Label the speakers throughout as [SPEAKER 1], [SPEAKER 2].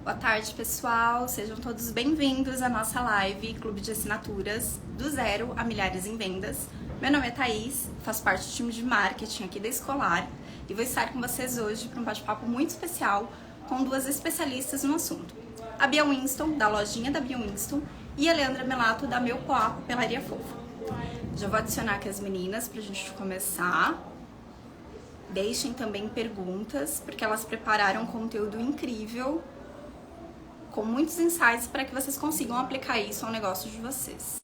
[SPEAKER 1] Boa tarde, pessoal. Sejam todos bem-vindos à nossa live Clube de Assinaturas do Zero a Milhares em Vendas. Meu nome é Thaís, faço parte do time de marketing aqui da Escolar e vou estar com vocês hoje para um bate-papo muito especial com duas especialistas no assunto. A Bia Winston, da lojinha da Bia Winston, e a Leandra Melato, da Meu Poá Papelaria Fofa. Já vou adicionar aqui as meninas para a gente começar. Deixem também perguntas, porque elas prepararam um conteúdo incrível com muitos insights para que vocês consigam aplicar isso ao negócio de vocês.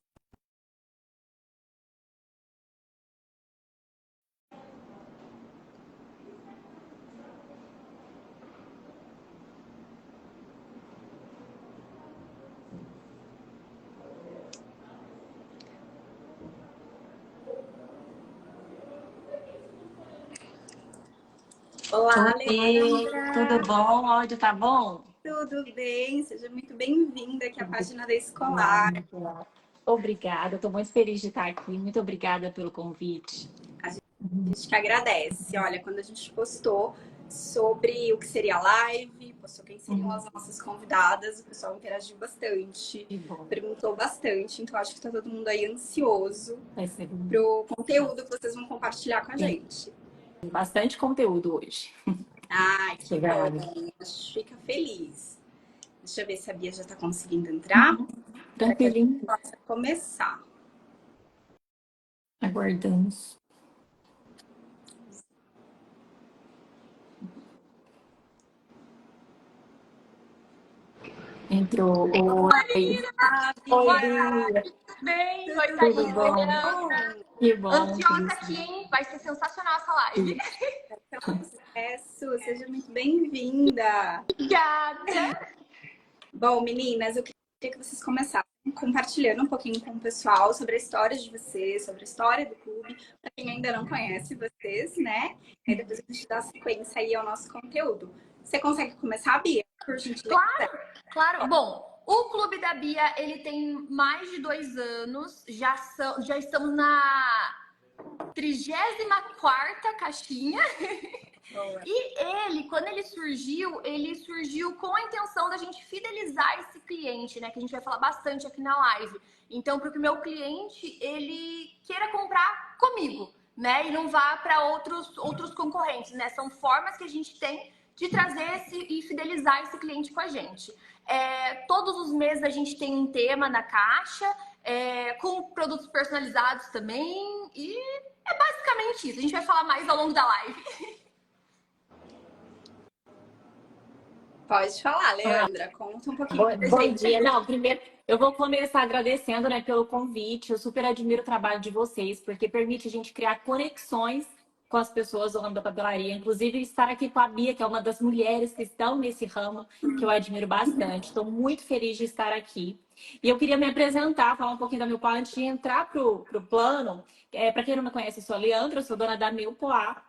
[SPEAKER 1] Olá,
[SPEAKER 2] Oi, tudo
[SPEAKER 1] Leandra!
[SPEAKER 2] bom? O áudio tá bom?
[SPEAKER 1] Tudo bem? Seja muito bem-vinda aqui à página da Escolar.
[SPEAKER 2] Obrigada, estou muito feliz de estar aqui. Muito obrigada pelo convite.
[SPEAKER 1] A gente que agradece. Olha, quando a gente postou sobre o que seria a live, postou quem seriam as nossas convidadas, o pessoal interagiu bastante,
[SPEAKER 2] Que bom.
[SPEAKER 1] perguntou bastante, então acho que está todo mundo aí ansioso
[SPEAKER 2] Vai ser
[SPEAKER 1] pro conteúdo que vocês vão compartilhar com a gente.
[SPEAKER 2] bastante conteúdo hoje.
[SPEAKER 1] Ai, que
[SPEAKER 2] Obrigada.
[SPEAKER 1] bom. A gente fica feliz. Deixa eu ver se a Bia já está conseguindo entrar, para que a gente
[SPEAKER 2] Tranquilinho,
[SPEAKER 1] possa começar.
[SPEAKER 2] aguardamos. Entrou. Oi. Oi, Bia.
[SPEAKER 3] Tudo bem? Oi,
[SPEAKER 1] Tudo
[SPEAKER 3] Thaís.
[SPEAKER 2] Tudo
[SPEAKER 3] Oi,
[SPEAKER 2] bom?
[SPEAKER 3] Leandra.
[SPEAKER 2] Que bom.
[SPEAKER 3] Ansiosa aqui, hein? Vai ser sensacional essa live.
[SPEAKER 1] Sucesso, seja muito bem-vinda.
[SPEAKER 3] Obrigada.
[SPEAKER 1] Bom, meninas, eu queria que vocês começassem compartilhando um pouquinho com o pessoal sobre a história de vocês, sobre a história do clube, para quem ainda não conhece vocês, né? E depois a gente dá sequência aí ao nosso conteúdo. Você consegue começar, Bia? Por gentileza?
[SPEAKER 3] Claro. Bom, o Clube da Bia, ele tem mais de 2 anos. Já estamos na 34ª caixinha. E ele, quando ele surgiu com a intenção da gente fidelizar esse cliente, né? Que a gente vai falar bastante aqui na live. Então, para que o meu cliente, ele queira comprar comigo, né? E não vá para outros concorrentes, né? São formas que a gente tem de trazer e fidelizar esse cliente com a gente. Todos os meses a gente tem um tema na caixa, com produtos personalizados também. E é basicamente isso. A gente vai falar mais ao longo da live.
[SPEAKER 1] Pode falar, Leandra. Conta um pouquinho pra
[SPEAKER 2] Bom
[SPEAKER 1] gente.
[SPEAKER 2] dia. Não, primeiro eu vou começar agradecendo, né, pelo convite. Eu super admiro o trabalho de vocês, porque permite a gente criar conexões com as pessoas do ramo da papelaria. Inclusive, estar aqui com a Bia, que é uma das mulheres que estão nesse ramo, que eu admiro bastante. Estou muito feliz de estar aqui. E eu queria me apresentar, falar um pouquinho da Meu Poá antes de entrar para o plano. Para quem não me conhece, eu sou a Leandra, eu sou dona da Meu Poá.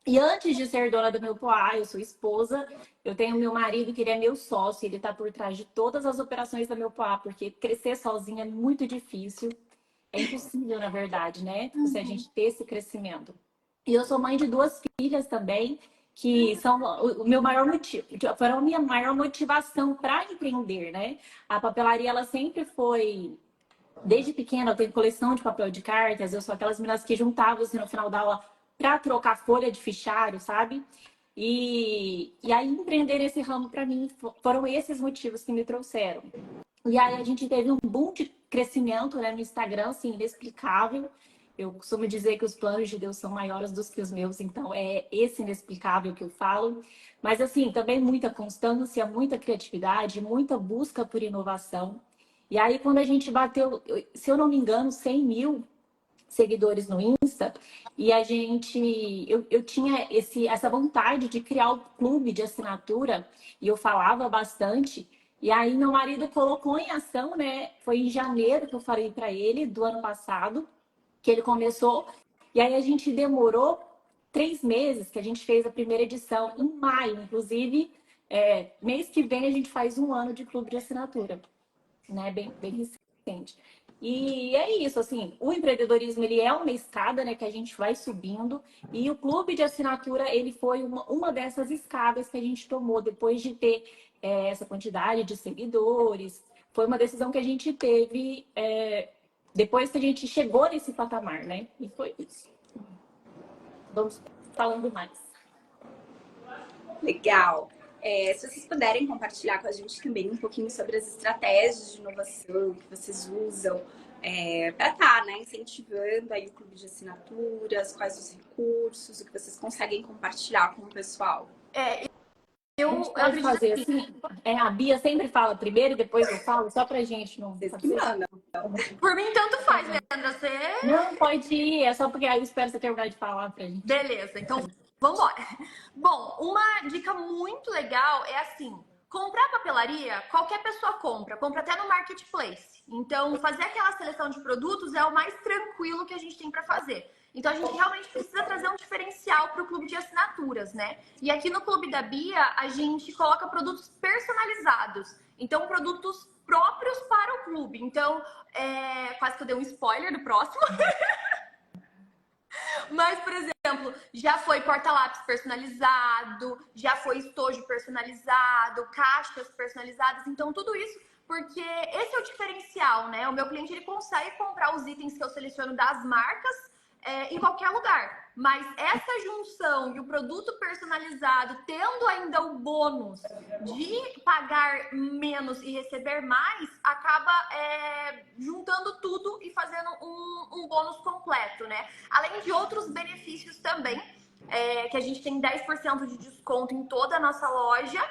[SPEAKER 2] E antes de ser dona do Meu Poá, eu sou esposa. Eu tenho meu marido, que ele é meu sócio, ele está por trás de todas as operações da Meu Poá, porque crescer sozinha é muito difícil. É impossível, na verdade, né? Se a gente ter esse crescimento. E eu sou mãe de duas filhas também, que são o meu maior motivo, foram a minha maior motivação para empreender, né? A papelaria, ela sempre foi. Desde pequena, eu tenho coleção de papel de cartas, eu sou aquelas meninas que juntavam assim, no final da aula para trocar folha de fichário, sabe? E aí, empreender esse ramo, para mim, foram esses motivos que me trouxeram. E aí, a gente teve um boom de crescimento, né, no Instagram, assim, inexplicável. Eu costumo dizer que os planos de Deus são maiores do que os meus, então é esse inexplicável que eu falo. Mas, assim, também muita constância, muita criatividade, muita busca por inovação. E aí, quando a gente bateu, se eu não me engano, 100 mil seguidores no Insta, e eu tinha essa vontade de criar o clube de assinatura, e eu falava bastante, e aí meu marido colocou em ação, né? Foi em janeiro que eu falei para ele, do ano passado, que ele começou, e aí a gente demorou 3 meses, que a gente fez a primeira edição, em maio, inclusive, mês que vem a gente faz 1 ano de clube de assinatura, né? Bem recente. E é isso, assim, o empreendedorismo, ele é uma escada, né, que a gente vai subindo, e o clube de assinatura, ele foi uma dessas escadas que a gente tomou depois de ter essa quantidade de seguidores. Foi uma decisão que a gente teve depois que a gente chegou nesse patamar, né? E foi isso. Vamos falando mais.
[SPEAKER 1] Legal. Se vocês puderem compartilhar com a gente também um pouquinho sobre as estratégias de inovação que vocês usam para estar, né, incentivando aí o clube de assinaturas, quais os recursos, o que vocês conseguem compartilhar com o pessoal.
[SPEAKER 2] A gente pode fazer assim, a Bia sempre fala primeiro e depois eu falo, só pra gente não...
[SPEAKER 1] Vocês que mandam.
[SPEAKER 3] Por mim, tanto faz, Leandra. Você...
[SPEAKER 2] Não, pode ir, é só porque aí eu espero você terminar de falar pra gente.
[SPEAKER 3] Beleza, então vamos embora. Bom, uma dica muito legal é assim, comprar papelaria, qualquer pessoa compra até no marketplace. Então, fazer aquela seleção de produtos é o mais tranquilo que a gente tem para fazer. Então, a gente realmente precisa trazer um diferencial para o clube de assinaturas, né? E aqui no Clube da Bia, a gente coloca produtos personalizados. Então, produtos próprios para o clube. Então, quase que eu dei um spoiler do próximo. Mas, por exemplo, já foi porta-lápis personalizado, já foi estojo personalizado, caixas personalizadas. Então, tudo isso porque esse é o diferencial, né? O meu cliente, ele consegue comprar os itens que eu seleciono das marcas em qualquer lugar. Mas essa junção e o produto personalizado, tendo ainda o bônus de pagar menos e receber mais, acaba juntando tudo e fazendo um bônus completo, né? Além de outros benefícios também, que a gente tem 10% de desconto em toda a nossa loja.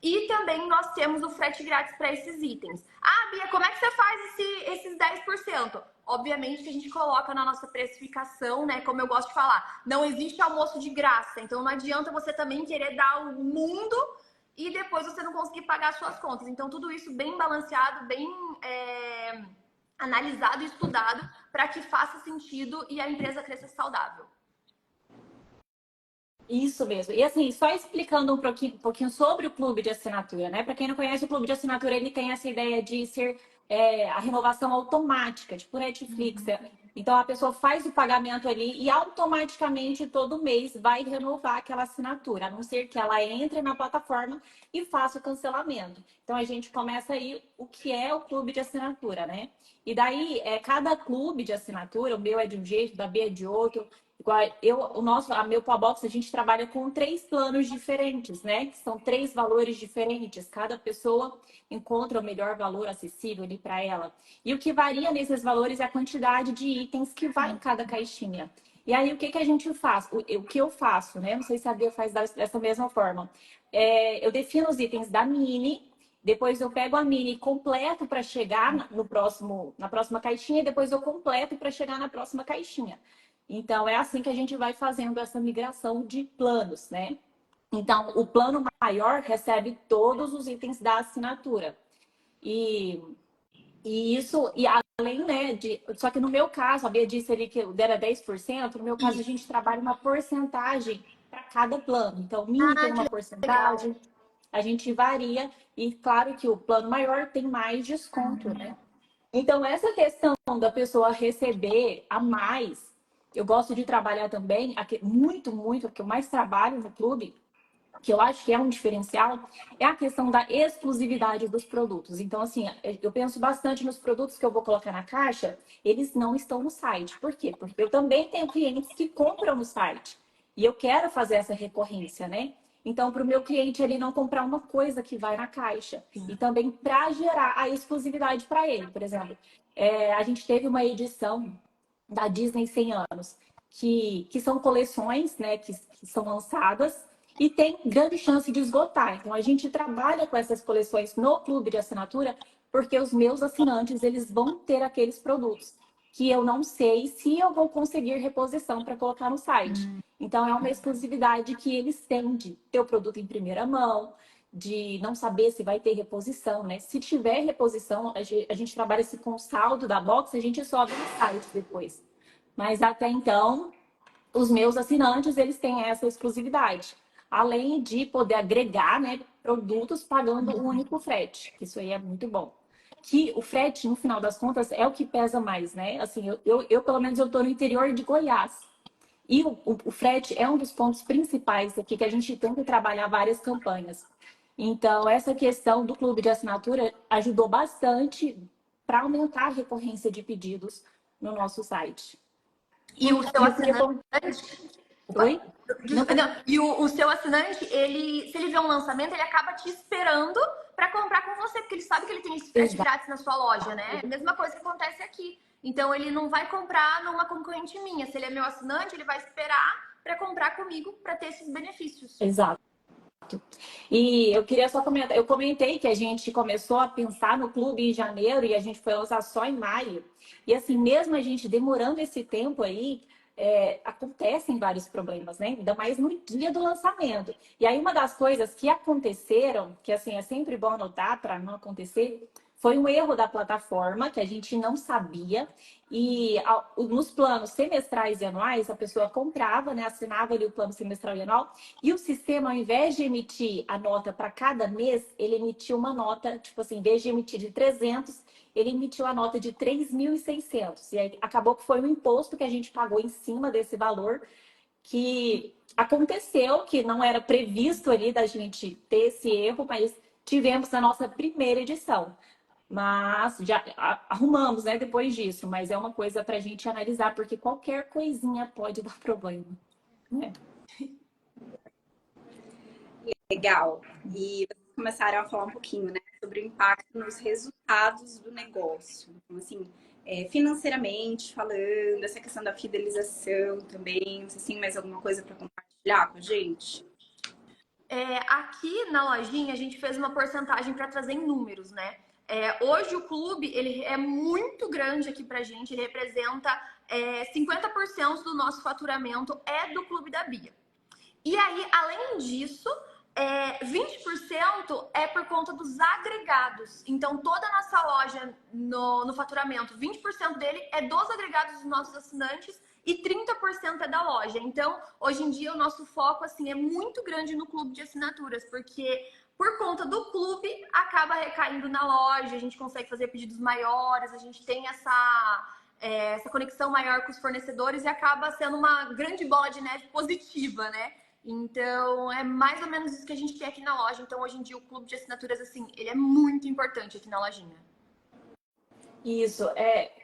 [SPEAKER 3] E também nós temos o frete grátis para esses itens. Ah, Bia, como é que você faz esses 10%? Obviamente que a gente coloca na nossa precificação, né? Como eu gosto de falar, não existe almoço de graça. Então não adianta você também querer dar o mundo e depois você não conseguir pagar as suas contas. Então tudo isso bem balanceado, bem analisado e estudado para que faça sentido e a empresa cresça saudável.
[SPEAKER 2] Isso mesmo. E assim, só explicando um pouquinho sobre o clube de assinatura, né? Para quem não conhece, o clube de assinatura, ele tem essa ideia de ser a renovação automática, tipo Netflix. Então, a pessoa faz o pagamento ali e automaticamente todo mês vai renovar aquela assinatura, a não ser que ela entre na plataforma e faça o cancelamento. Então, a gente começa aí o que é o clube de assinatura, né? E daí, cada clube de assinatura, o meu é de um jeito, da B é de outro. A meu Pobox, a gente trabalha com 3 planos diferentes, né? Que são 3 valores diferentes. Cada pessoa encontra o melhor valor acessível ali para ela. E o que varia nesses valores é a quantidade de itens que vai em cada caixinha. E aí, o que a gente faz? O que eu faço, né? Não sei se a Bia faz dessa mesma forma. Eu defino os itens da mini, depois eu pego a mini e completo para chegar na próxima caixinha, e depois eu completo para chegar na próxima caixinha. Então, é assim que a gente vai fazendo essa migração de planos, né? Então, o plano maior recebe todos os itens da assinatura. E além, né, só que no meu caso, a Bia disse ali que o dela é 10%, no meu caso a gente trabalha uma porcentagem para cada plano. Então, o mini tem uma porcentagem, a gente varia, e claro que o plano maior tem mais desconto, né? Então, essa questão da pessoa receber a mais, eu gosto de trabalhar também, muito, o que eu mais trabalho no clube, que eu acho que é um diferencial, é a questão da exclusividade dos produtos. Então, assim, eu penso bastante nos produtos que eu vou colocar na caixa, eles não estão no site. Por quê? Porque eu também tenho clientes que compram no site. E eu quero fazer essa recorrência, né? Então, para o meu cliente ele não comprar uma coisa que vai na caixa. E também para gerar a exclusividade para ele. Por exemplo, a gente teve uma edição da Disney 100 anos, que são coleções, né, que são lançadas e tem grande chance de esgotar. Então, a gente trabalha com essas coleções no clube de assinatura porque os meus assinantes, eles vão ter aqueles produtos que eu não sei se eu vou conseguir reposição para colocar no site. Então, é uma exclusividade que eles têm de ter o produto em primeira mão, de não saber se vai ter reposição, né? Se tiver reposição, a gente trabalha com o saldo da box, a gente sobe no site depois. Mas até então, os meus assinantes, eles têm essa exclusividade. Além de poder agregar, né, produtos pagando um único frete. Isso aí é muito bom. que o frete, no final das contas, é o que pesa mais, né? Assim, pelo menos, eu estou no interior de Goiás. E o frete é um dos pontos principais aqui que a gente tenta trabalhar várias campanhas. Então, essa questão do clube de assinatura ajudou bastante para aumentar a recorrência de pedidos no nosso site.
[SPEAKER 3] E o seu assinante...
[SPEAKER 2] Oi?
[SPEAKER 3] Não. E o seu assinante, se ele vê um lançamento, ele acaba te esperando para comprar com você, porque ele sabe que ele tem esse frete grátis na sua loja, né? Mesma coisa que acontece aqui. Então, ele não vai comprar numa concorrente minha. Se ele é meu assinante, ele vai esperar para comprar comigo para ter esses benefícios.
[SPEAKER 2] Exato. E eu queria só comentar, eu comentei que a gente começou a pensar no clube em janeiro e a gente foi lançar só em maio. E assim, mesmo a gente demorando esse tempo aí, acontecem vários problemas, né? Ainda mais no dia do lançamento. E aí uma das coisas que aconteceram, que assim, é sempre bom anotar para não acontecer, foi um erro da plataforma que a gente não sabia. E nos planos semestrais e anuais, a pessoa comprava, né? Assinava ali o plano semestral e anual. E o sistema, ao invés de emitir a nota para cada mês, ele emitiu uma nota, tipo assim, em vez de emitir de 300, ele emitiu a nota de 3.600. E aí acabou que foi um imposto que a gente pagou em cima desse valor, que aconteceu, que não era previsto ali da gente ter esse erro, mas tivemos na nossa primeira edição. Mas já arrumamos, né, depois disso. Mas é uma coisa para a gente analisar, porque qualquer coisinha pode dar problema. Né?
[SPEAKER 1] Legal. E vocês começaram a falar um pouquinho, né, sobre o impacto nos resultados do negócio. Então, assim, financeiramente falando, essa questão da fidelização também. Você tem mais alguma coisa para compartilhar com a gente?
[SPEAKER 3] Aqui na lojinha, a gente fez uma porcentagem para trazer em números, né? Hoje o clube ele é muito grande aqui pra gente, ele representa 50% do nosso faturamento do Clube da Bia. E aí, além disso, 20% é por conta dos agregados. Então, toda a nossa loja no faturamento, 20% dele é dos agregados dos nossos assinantes e 30% é da loja. Então, hoje em dia, o nosso foco assim é muito grande no clube de assinaturas, porque por conta do clube, acaba recaindo na loja, a gente consegue fazer pedidos maiores, a gente tem essa conexão maior com os fornecedores e acaba sendo uma grande bola de neve positiva, né? Então, é mais ou menos isso que a gente quer aqui na loja. Então, hoje em dia, o clube de assinaturas, assim, ele é muito importante aqui na lojinha.
[SPEAKER 2] Isso.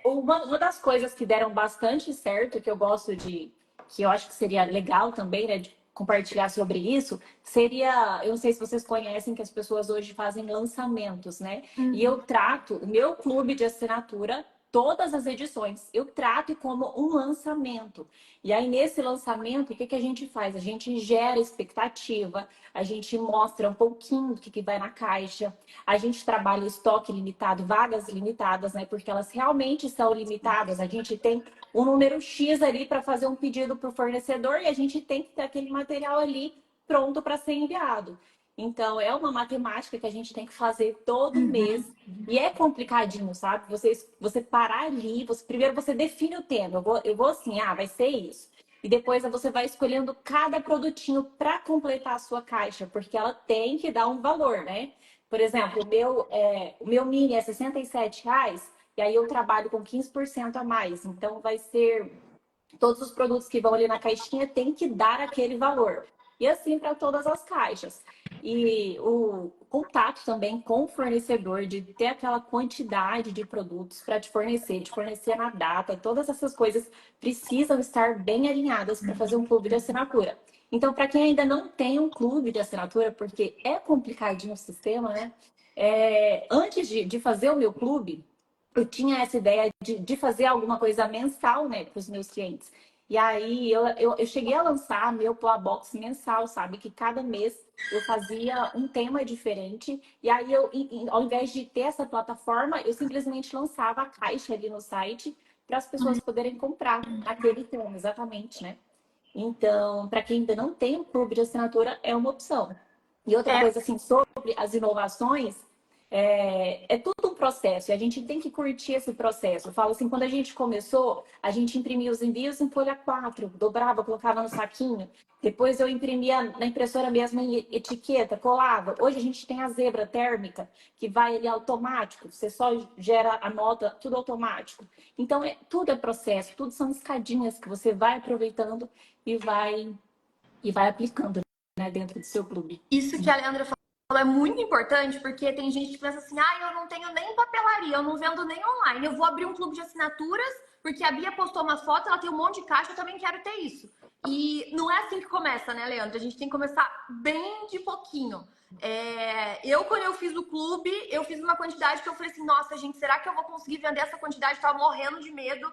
[SPEAKER 2] Uma das coisas que deram bastante certo, que eu gosto que eu acho que seria legal também, né, de compartilhar sobre isso, seria, eu não sei se vocês conhecem que as pessoas hoje fazem lançamentos, né? Uhum. E eu trato o meu clube de assinatura, todas as edições, eu trato como um lançamento. E aí, nesse lançamento, o que a gente faz? A gente gera expectativa, a gente mostra um pouquinho do que vai na caixa, a gente trabalha estoque limitado, vagas limitadas, né? Porque elas realmente são limitadas. A gente tem um número X ali para fazer um pedido para o fornecedor e a gente tem que ter aquele material ali pronto para ser enviado. Então, é uma matemática que a gente tem que fazer todo mês. E é complicadinho, sabe? Você parar ali, primeiro você define o tema. Eu vou assim, vai ser isso. E depois você vai escolhendo cada produtinho para completar a sua caixa, porque ela tem que dar um valor, né? Por exemplo, o meu mini é R$67, e aí eu trabalho com 15% a mais. Então, vai ser... Todos os produtos que vão ali na caixinha tem que dar aquele valor. E assim para todas as caixas. E o contato também com o fornecedor, de ter aquela quantidade de produtos para te fornecer na data, todas essas coisas precisam estar bem alinhadas para fazer um clube de assinatura. Então, para quem ainda não tem um clube de assinatura, porque é complicadinho o sistema, né? Antes de fazer o meu clube, eu tinha essa ideia de fazer alguma coisa mensal, né, para os meus clientes. E aí eu cheguei a lançar meu Plan Box mensal, sabe? Que cada mês eu fazia um tema diferente. E aí ao invés de ter essa plataforma, eu simplesmente lançava a caixa ali no site para as pessoas poderem comprar aquele tema, exatamente, né? Então, para quem ainda não tem um clube de assinatura, é uma opção. E outra coisa, assim, sobre as inovações, é tudo processo e a gente tem que curtir esse processo. Eu falo assim, quando a gente começou, a gente imprimia os envios em folha 4, dobrava, colocava no saquinho. Depois eu imprimia na impressora mesmo em etiqueta, colava. Hoje a gente tem a zebra térmica, que vai ali automático. Você só gera a nota, tudo automático. Então, tudo é processo, tudo são escadinhas que você vai aproveitando e vai aplicando, né, dentro do seu clube.
[SPEAKER 3] Isso que a Leandra falou é muito importante, porque tem gente que pensa assim, eu não tenho nem papelaria, eu não vendo nem online, eu vou abrir um clube de assinaturas, porque a Bia postou uma foto, ela tem um monte de caixa, eu também quero ter isso. E não é assim que começa, né, Leandra? A gente tem que começar bem de pouquinho. Quando eu fiz o clube, eu fiz uma quantidade que eu falei assim, nossa, gente, será que eu vou conseguir vender essa quantidade? Eu tava morrendo de medo,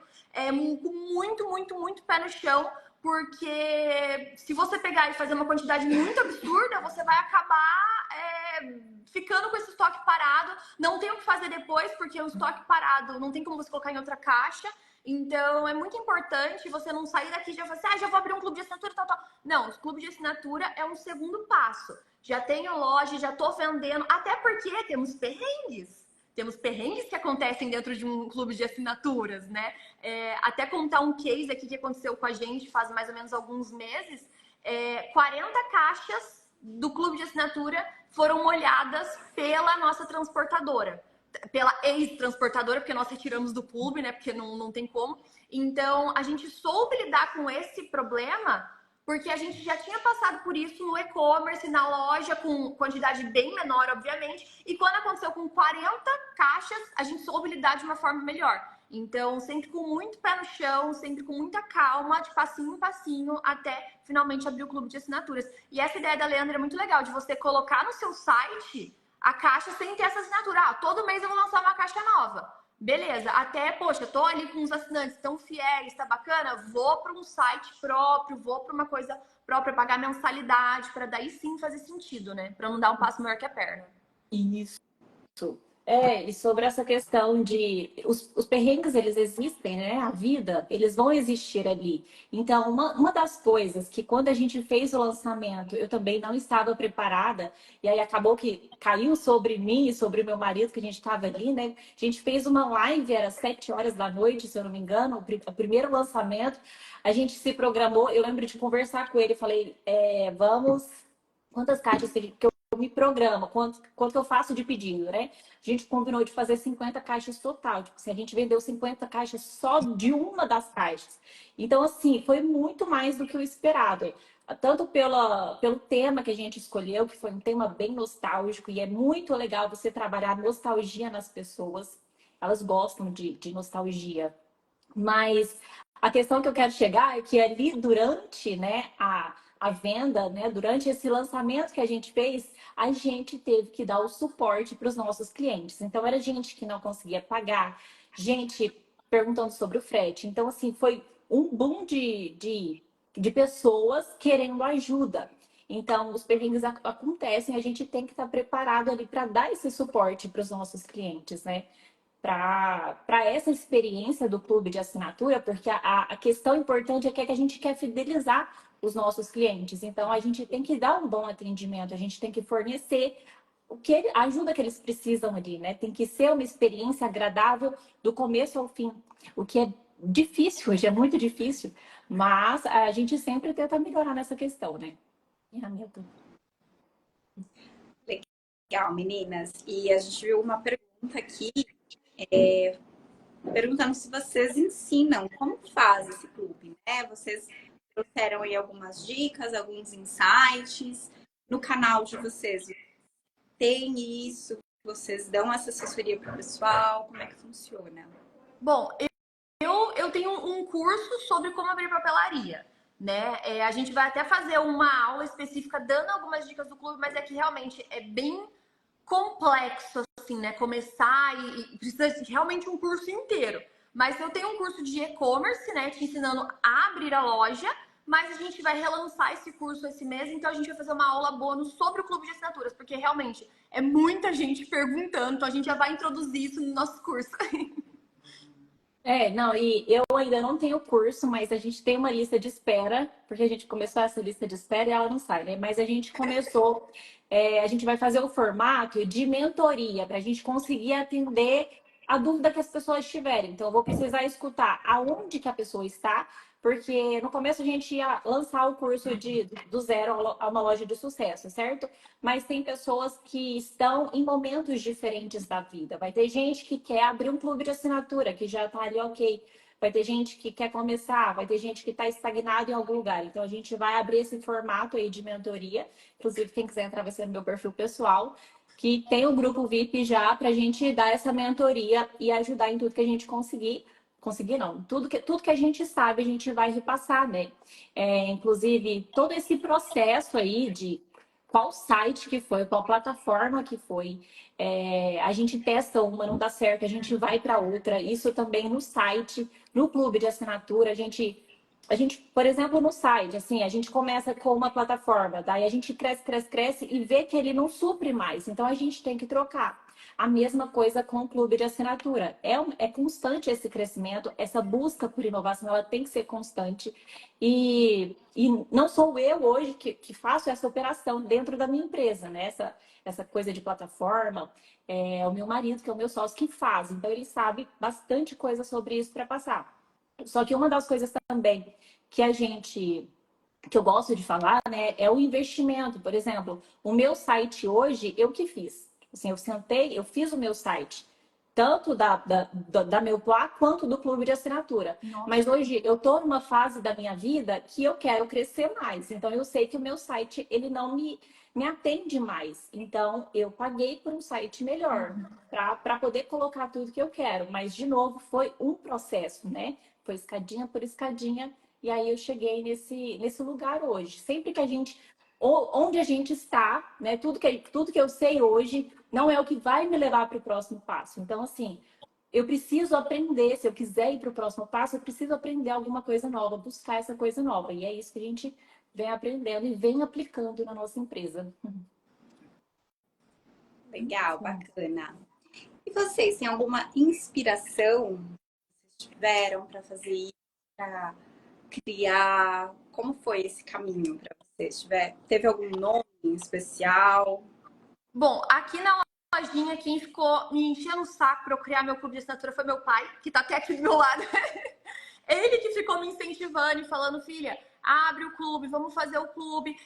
[SPEAKER 3] com muito, muito, muito pé no chão, porque se você pegar e fazer uma quantidade muito absurda, você vai acabar ficando com esse estoque parado. Não tem o que fazer depois, porque o estoque parado não tem como você colocar em outra caixa. Então, é muito importante você não sair daqui e já falar assim, já vou abrir um clube de assinatura, tal, tal. Não, o clube de assinatura é um segundo passo. Já tenho loja, já tô vendendo, até porque temos perrengues. Temos perrengues que acontecem dentro de um clube de assinaturas, né? Até contar um case aqui que aconteceu com a gente faz mais ou menos alguns meses. 40 caixas do clube de assinatura foram molhadas pela nossa transportadora. Pela ex-transportadora, porque nós retiramos do clube, né? Porque não tem como. Então, a gente soube lidar com esse problema porque a gente já tinha passado por isso no e-commerce, na loja, com quantidade bem menor, obviamente. E quando aconteceu com 40 caixas, a gente soube lidar de uma forma melhor. Então, sempre com muito pé no chão, sempre com muita calma, de passinho em passinho, até finalmente abrir o clube de assinaturas. E essa ideia da Leandra é muito legal, de você colocar no seu site a caixa sem ter essa assinatura. Todo mês eu vou lançar uma caixa nova. Beleza, até, poxa, tô ali com uns assinantes tão fiéis, tá bacana? Vou para um site próprio, vou para uma coisa própria, pagar mensalidade, para daí sim fazer sentido, né? Para não dar um passo maior que a perna.
[SPEAKER 2] Isso. E sobre essa questão de... Os perrengues, eles existem, né? A vida, eles vão existir ali. Então, uma das coisas que quando a gente fez o lançamento, eu também não estava preparada, e aí acabou que caiu sobre mim e sobre o meu marido, que a gente estava ali, né? A gente fez uma live, era 7 horas da noite, se eu não me engano, o primeiro lançamento. A gente se programou, eu lembro de conversar com ele, falei, vamos... Quantas caixas que eu me programo, quanto que eu faço de pedido, né? A gente combinou de fazer 50 caixas total. Tipo, se a gente vendeu 50 caixas só de uma das caixas. Então, assim, foi muito mais do que o esperado. Tanto pelo tema que a gente escolheu, que foi um tema bem nostálgico, e é muito legal você trabalhar nostalgia nas pessoas. Elas gostam de nostalgia. Mas a questão que eu quero chegar é que ali durante, né, a venda, né, durante esse lançamento que a gente fez, a gente teve que dar o suporte para os nossos clientes. Então, era gente que não conseguia pagar, gente perguntando sobre o frete. Então, assim, foi um boom de pessoas querendo ajuda. Então, os perrengues acontecem, a gente tem que estar preparado ali para dar esse suporte para os nossos clientes, né? Para essa experiência do clube de assinatura, porque a questão importante é que a gente quer fidelizar os nossos clientes. Então, a gente tem que dar um bom atendimento, a gente tem que fornecer a ajuda que eles precisam ali, né? Tem que ser uma experiência agradável do começo ao fim, o que é difícil, hoje é muito difícil, mas a gente sempre tenta melhorar nessa questão, né?
[SPEAKER 1] Legal, meninas. E a gente viu uma pergunta aqui, perguntando se vocês ensinam, como faz esse clube, né? Vocês trouxeram aí algumas dicas, alguns insights. No canal de vocês tem isso? Vocês dão essa assessoria para o pessoal? Como é que funciona?
[SPEAKER 3] Bom, eu tenho um curso sobre como abrir papelaria, né? A gente vai até fazer uma aula específica dando algumas dicas do clube, mas é que realmente é bem complexo, assim, né? Começar e precisa de realmente um curso inteiro. Mas eu tenho um curso de e-commerce, né? Te ensinando a abrir a loja, mas a gente vai relançar esse curso esse mês, então a gente vai fazer uma aula bônus sobre o clube de assinaturas, porque realmente é muita gente perguntando, então a gente já vai introduzir isso no nosso curso.
[SPEAKER 2] Não, e eu ainda não tenho curso, mas a gente tem uma lista de espera, porque a gente começou essa lista de espera e ela não sai, né? Mas a gente começou, a gente vai fazer o formato de mentoria, para a gente conseguir atender a dúvida que as pessoas tiverem. Então, eu vou precisar escutar aonde que a pessoa está, porque no começo a gente ia lançar o curso do zero a uma loja de sucesso, certo? Mas tem pessoas que estão em momentos diferentes da vida. Vai ter gente que quer abrir um clube de assinatura, que já está ali ok. Vai ter gente que quer começar, vai ter gente que está estagnado em algum lugar. Então, a gente vai abrir esse formato aí de mentoria. Inclusive, quem quiser entrar vai ser no meu perfil pessoal, que tem o grupo VIP já para a gente dar essa mentoria e ajudar em tudo que a gente conseguir. Conseguir não, tudo que a gente sabe, a gente vai repassar, né? Inclusive, todo esse processo aí de qual site que foi, qual plataforma que foi. A gente testa uma, não dá certo, a gente vai para outra. Isso também no site, no clube de assinatura, a gente, por exemplo, no site, assim, a gente começa com uma plataforma, daí a gente cresce, cresce, cresce e vê que ele não supre mais. Então a gente tem que trocar. A mesma coisa com o clube de assinatura. É constante esse crescimento, essa busca por inovação, ela tem que ser constante. E não sou eu hoje que faço essa operação dentro da minha empresa, né? Essa coisa de plataforma, é o meu marido, que é o meu sócio, que faz. Então, ele sabe bastante coisa sobre isso para passar. Só que uma das coisas também que que eu gosto de falar, né, é o investimento. Por exemplo, o meu site hoje, eu que fiz. Assim, eu sentei, eu fiz o meu site, tanto da meu plá quanto do clube de assinatura.
[SPEAKER 3] Nossa.
[SPEAKER 2] Mas hoje eu estou numa fase da minha vida que eu quero crescer mais. Então eu sei que o meu site ele não me atende mais. Então eu paguei por um site melhor para poder colocar tudo que eu quero. Mas de novo foi um processo, né? Foi escadinha por escadinha. E aí eu cheguei nesse lugar hoje. Sempre que a gente onde a gente está, né? Tudo que eu sei hoje não é o que vai me levar para o próximo passo. Então, assim, eu preciso aprender. Se eu quiser ir para o próximo passo, eu preciso aprender alguma coisa nova, buscar essa coisa nova. E é isso que a gente vem aprendendo e vem aplicando na nossa empresa.
[SPEAKER 1] Legal, bacana. E vocês têm alguma inspiração que vocês tiveram para fazer isso, para criar? Como foi esse caminho para vocês? Teve algum nome em especial?
[SPEAKER 3] Bom, aqui na lojinha, quem ficou me enchendo o saco para eu criar meu clube de assinatura foi meu pai, que tá até aqui do meu lado. Ele que ficou me incentivando e falando, filha, abre o clube, vamos fazer o clube.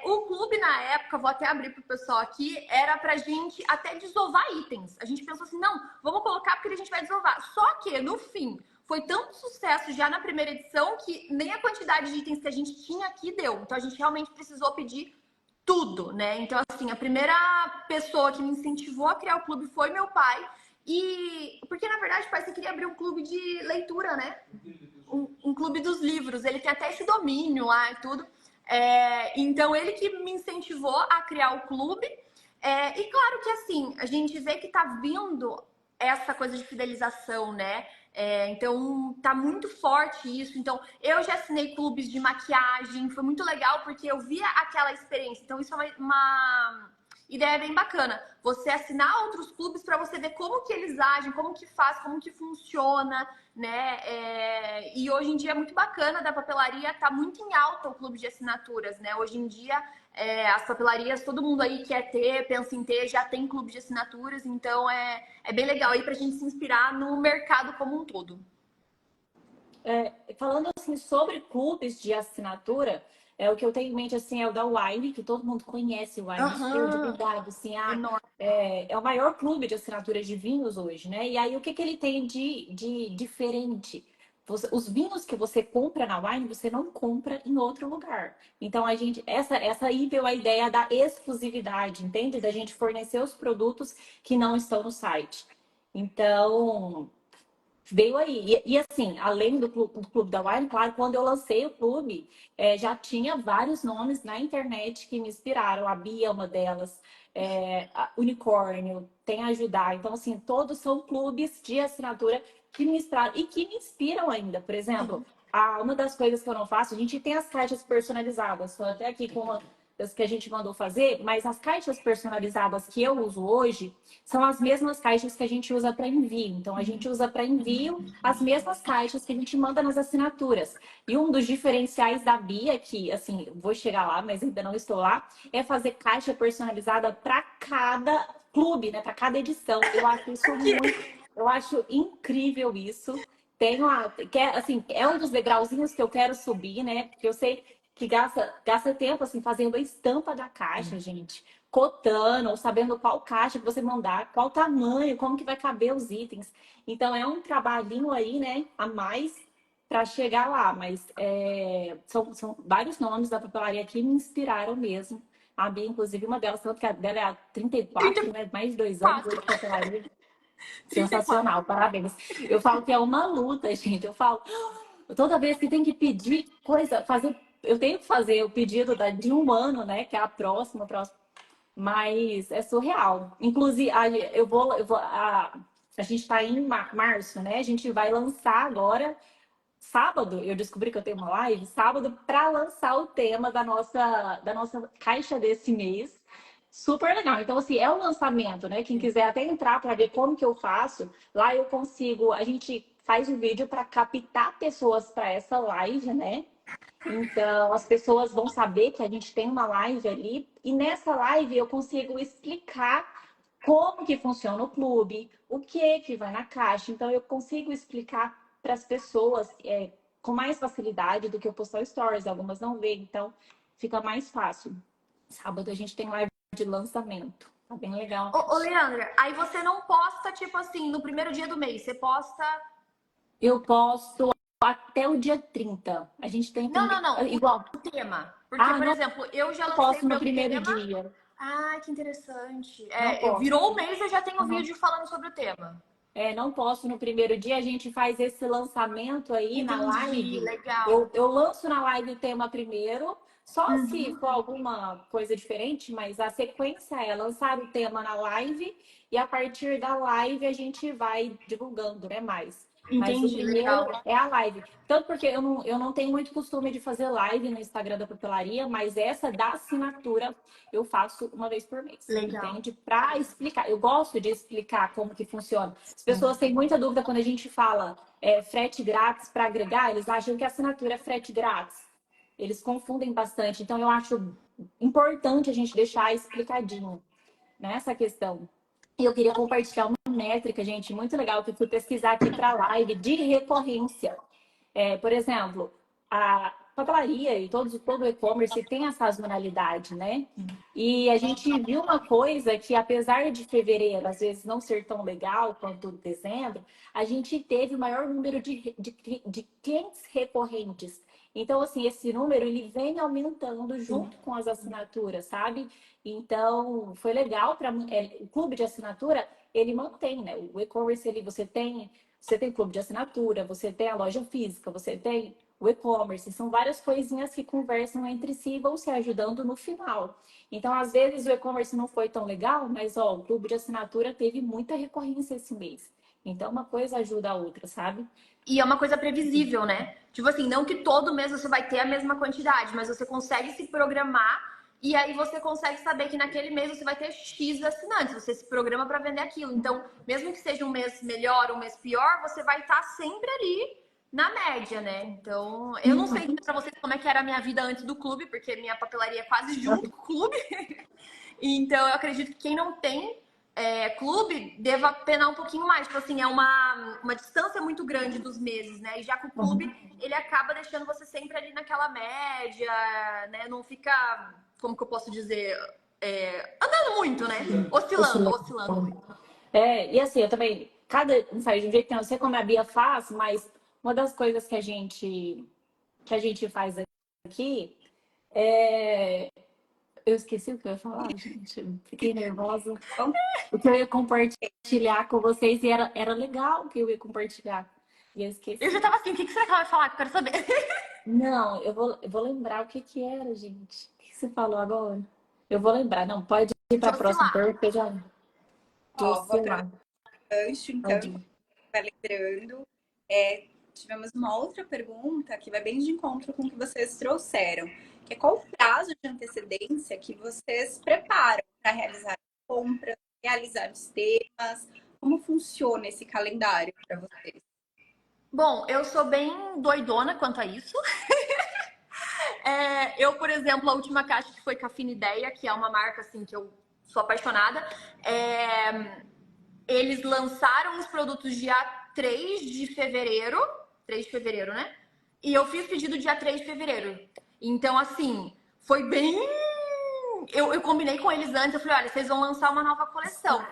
[SPEAKER 3] O clube, na época, vou até abrir pro pessoal aqui, era pra gente até desovar itens. A gente pensou assim, não, vamos colocar porque a gente vai desovar. Só que, no fim, foi tanto sucesso já na primeira edição que nem a quantidade de itens que a gente tinha aqui deu. Então, a gente realmente precisou pedir tudo, né? Então, assim, a primeira pessoa que me incentivou a criar o clube foi meu pai. E porque, na verdade, pai, você queria abrir um clube de leitura, né? Um clube dos livros. Ele tem até esse domínio lá e tudo. Então, ele que me incentivou a criar o clube. E claro que, assim, a gente vê que tá vindo essa coisa de fidelização, né? Então, tá muito forte isso. Então, eu já assinei clubes de maquiagem. Foi muito legal porque eu via aquela experiência. Então, isso é uma ideia bem bacana. Você assinar outros clubes para você ver como que eles agem, como que faz, como que funciona, né? E hoje em dia é muito bacana da papelaria, tá muito em alta o clube de assinaturas, né? Hoje em dia as papelarias, todo mundo aí quer ter, pensa em ter, já tem clube de assinaturas, então é bem legal aí pra gente se inspirar no mercado como um todo.
[SPEAKER 2] Falando assim sobre clubes de assinatura, o que eu tenho em mente assim é o da Wine, que todo mundo conhece o Wine, cheio de cuidado, assim, é o maior clube de assinaturas de vinhos hoje, né? E aí o que ele tem de diferente? Os vinhos que você compra na Wine, você não compra em outro lugar. Então essa aí veio a ideia da exclusividade, entende? Da gente fornecer os produtos que não estão no site. Então veio aí. E assim, além do clube da Wine, claro, quando eu lancei o clube, já tinha vários nomes na internet que me inspiraram. A Bia é uma delas, a Unicórnio, tem a Ajudar. Então, assim, todos são clubes de assinatura que me inspiraram e que me inspiram ainda. Por exemplo, uma das coisas que eu não faço, a gente tem as caixas personalizadas. Estou até aqui com das que a gente mandou fazer, mas as caixas personalizadas que eu uso hoje são as mesmas caixas que a gente usa para envio. Então, a gente usa para envio as mesmas caixas que a gente manda nas assinaturas. E um dos diferenciais da Bia, que, assim, vou chegar lá, mas ainda não estou lá, é fazer caixa personalizada para cada clube, né? Para cada edição. Eu acho isso eu acho incrível isso. Assim, é um dos degrauzinhos que eu quero subir, né? Porque eu sei que gasta tempo, assim, fazendo a estampa da caixa, gente. Cotando, ou sabendo qual caixa que você mandar, qual tamanho, como que vai caber os itens. Então, é um trabalhinho aí, né? A mais para chegar lá. Mas são vários nomes da papelaria que me inspiraram mesmo. A Bia, inclusive, uma delas, tanto que a dela é a 34, né? Mais de 2 anos de papelaria. Sensacional, parabéns. Eu falo que é uma luta, gente. Eu falo, toda vez que tem que pedir coisa, eu tenho que fazer o pedido de um ano, né? Que é a próxima. Mas é surreal. Inclusive, a gente está em março, né? A gente vai lançar agora, sábado, eu descobri que eu tenho uma live, sábado, para lançar o tema da nossa caixa desse mês. Super legal. Então, assim, é um lançamento, né? Quem quiser até entrar para ver como que eu faço, lá eu consigo. A gente faz um vídeo para captar pessoas para essa live, né? Então, as pessoas vão saber que a gente tem uma live ali. E nessa live eu consigo explicar como que funciona o clube, o que vai na caixa. Então, eu consigo explicar para as pessoas com mais facilidade do que eu postar stories. Algumas não veem, então fica mais fácil. Sábado a gente tem live de lançamento. Tá bem legal.
[SPEAKER 3] Ô, Leandra, aí você não posta, tipo assim, no primeiro dia do mês, você posta...
[SPEAKER 2] Eu posto até o dia 30. A gente tem
[SPEAKER 3] Não.
[SPEAKER 2] igual.
[SPEAKER 3] O tema. Porque, por exemplo, eu já
[SPEAKER 2] Eu
[SPEAKER 3] lancei
[SPEAKER 2] posto
[SPEAKER 3] o
[SPEAKER 2] no
[SPEAKER 3] meu
[SPEAKER 2] primeiro
[SPEAKER 3] tema.
[SPEAKER 2] dia.
[SPEAKER 3] Ah, que interessante.
[SPEAKER 2] Não posso.
[SPEAKER 3] Virou um mês, eu já tenho um
[SPEAKER 2] Uhum.
[SPEAKER 3] vídeo falando sobre o tema.
[SPEAKER 2] Não posso no primeiro dia. A gente faz esse lançamento aí na
[SPEAKER 3] Entendi,
[SPEAKER 2] live.
[SPEAKER 3] legal.
[SPEAKER 2] Eu lanço na live o tema primeiro, só se
[SPEAKER 3] Uhum.
[SPEAKER 2] for alguma coisa diferente, mas a sequência é lançar o tema na live e a partir da live a gente vai divulgando, né, mais. Mas o
[SPEAKER 3] Entendi,
[SPEAKER 2] primeiro
[SPEAKER 3] legal.
[SPEAKER 2] é a live. Tanto porque eu não tenho muito costume de fazer live no Instagram da papelaria, mas essa da assinatura eu faço uma vez por mês.
[SPEAKER 3] Legal.
[SPEAKER 2] Entende? Para explicar. Eu gosto de explicar como que funciona. As pessoas têm muita dúvida quando a gente fala frete grátis para agregar, eles acham que a assinatura é frete grátis. Eles confundem bastante. Então, eu acho importante a gente deixar explicadinho nessa questão. E eu queria compartilhar uma métrica, gente, muito legal, que eu fui pesquisar aqui para a live de recorrência. Por exemplo, a papelaria e todo o e-commerce tem a sazonalidade, né? E a gente viu uma coisa que, apesar de fevereiro às vezes não ser tão legal quanto dezembro, a gente teve o maior número de clientes recorrentes. Então, assim, esse número ele vem aumentando junto com as assinaturas, sabe? Então, foi legal para o clube de assinatura, ele mantém, né? O e-commerce, você tem clube de assinatura, você tem a loja física, você tem o e-commerce. São várias coisinhas que conversam entre si e vão se ajudando no final. Então, às vezes, o e-commerce não foi tão legal, mas ó, o clube de assinatura teve muita recorrência esse mês. Então, uma coisa ajuda a outra, sabe?
[SPEAKER 3] E é uma coisa previsível, né? Tipo assim, não que todo mês você vai ter a mesma quantidade, mas você consegue se programar e aí você consegue saber que naquele mês você vai ter X assinantes. Você se programa para vender aquilo. Então, mesmo que seja um mês melhor, um mês pior, você vai estar sempre ali na média, né? Então, eu não sei para vocês como é que era a minha vida antes do clube, porque minha papelaria é quase junto com o clube. Então, eu acredito que quem não tem clube deva penar um pouquinho mais. Tipo assim, é uma distância muito grande dos meses, né? E já que o clube, ele acaba deixando você sempre ali naquela média, né? Não fica, como que eu posso dizer, andando muito, né? Oscilando muito.
[SPEAKER 2] E assim, eu também, cada um faz de um jeito que eu não sei como a Bia faz, mas uma das coisas que a gente faz aqui eu esqueci o que eu ia falar, gente. Fiquei nervosa. O que eu ia compartilhar com vocês e era legal o que eu ia compartilhar. E eu esqueci.
[SPEAKER 3] Eu já tava assim, o que será que ela vai falar? Que eu quero saber.
[SPEAKER 2] Não, eu vou lembrar o que era, gente. O que você falou agora? Eu vou lembrar. Não, pode ir para a próxima pergunta, eu já.
[SPEAKER 1] Ó, vou aproveitar o gancho, então, vai lembrando. Tivemos uma outra pergunta que vai bem de encontro com o que vocês trouxeram, que é qual o prazo de antecedência que vocês preparam para realizar compras, realizar os temas, como funciona esse calendário para vocês?
[SPEAKER 3] Bom, eu sou bem doidona quanto a isso. Eu, por exemplo, a última caixa que foi Cafina Ideia, que é uma marca assim que eu sou apaixonada, eles lançaram os produtos dia 3 de fevereiro, 3 de fevereiro, né? E eu fiz pedido dia 3 de fevereiro. Então, assim, foi bem... Eu combinei com eles antes, eu falei, olha, vocês vão lançar uma nova coleção.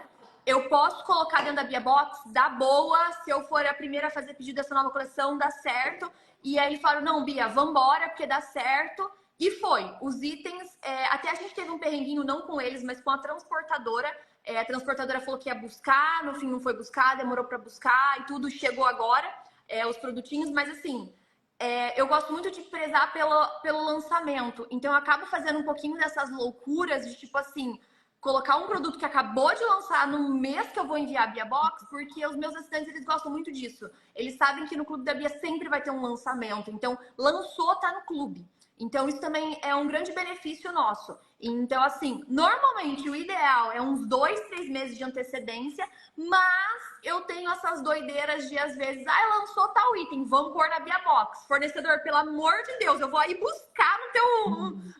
[SPEAKER 3] Eu posso colocar dentro da Bia Box? Dá boa. Se eu for a primeira a fazer pedido dessa nova coleção, dá certo. E aí eles falaram, não, Bia, vambora, porque dá certo. E foi. Os itens, até a gente teve um perrenguinho, não com eles, mas com a transportadora. A transportadora falou que ia buscar, no fim não foi buscar, demorou para buscar e tudo, chegou agora, os produtinhos. Mas assim, eu gosto muito de prezar pelo lançamento. Então eu acabo fazendo um pouquinho dessas loucuras de tipo assim... colocar um produto que acabou de lançar no mês que eu vou enviar a Bia Box, porque os meus assinantes, eles gostam muito disso. Eles sabem que no Clube da Bia sempre vai ter um lançamento. Então, lançou, tá no clube. Então, isso também é um grande benefício nosso. Então, assim, normalmente o ideal é uns 2, 3 meses de antecedência, mas eu tenho essas doideiras de, às vezes, lançou tal item, vamos pôr na Bia Box. Fornecedor, pelo amor de Deus, eu vou aí buscar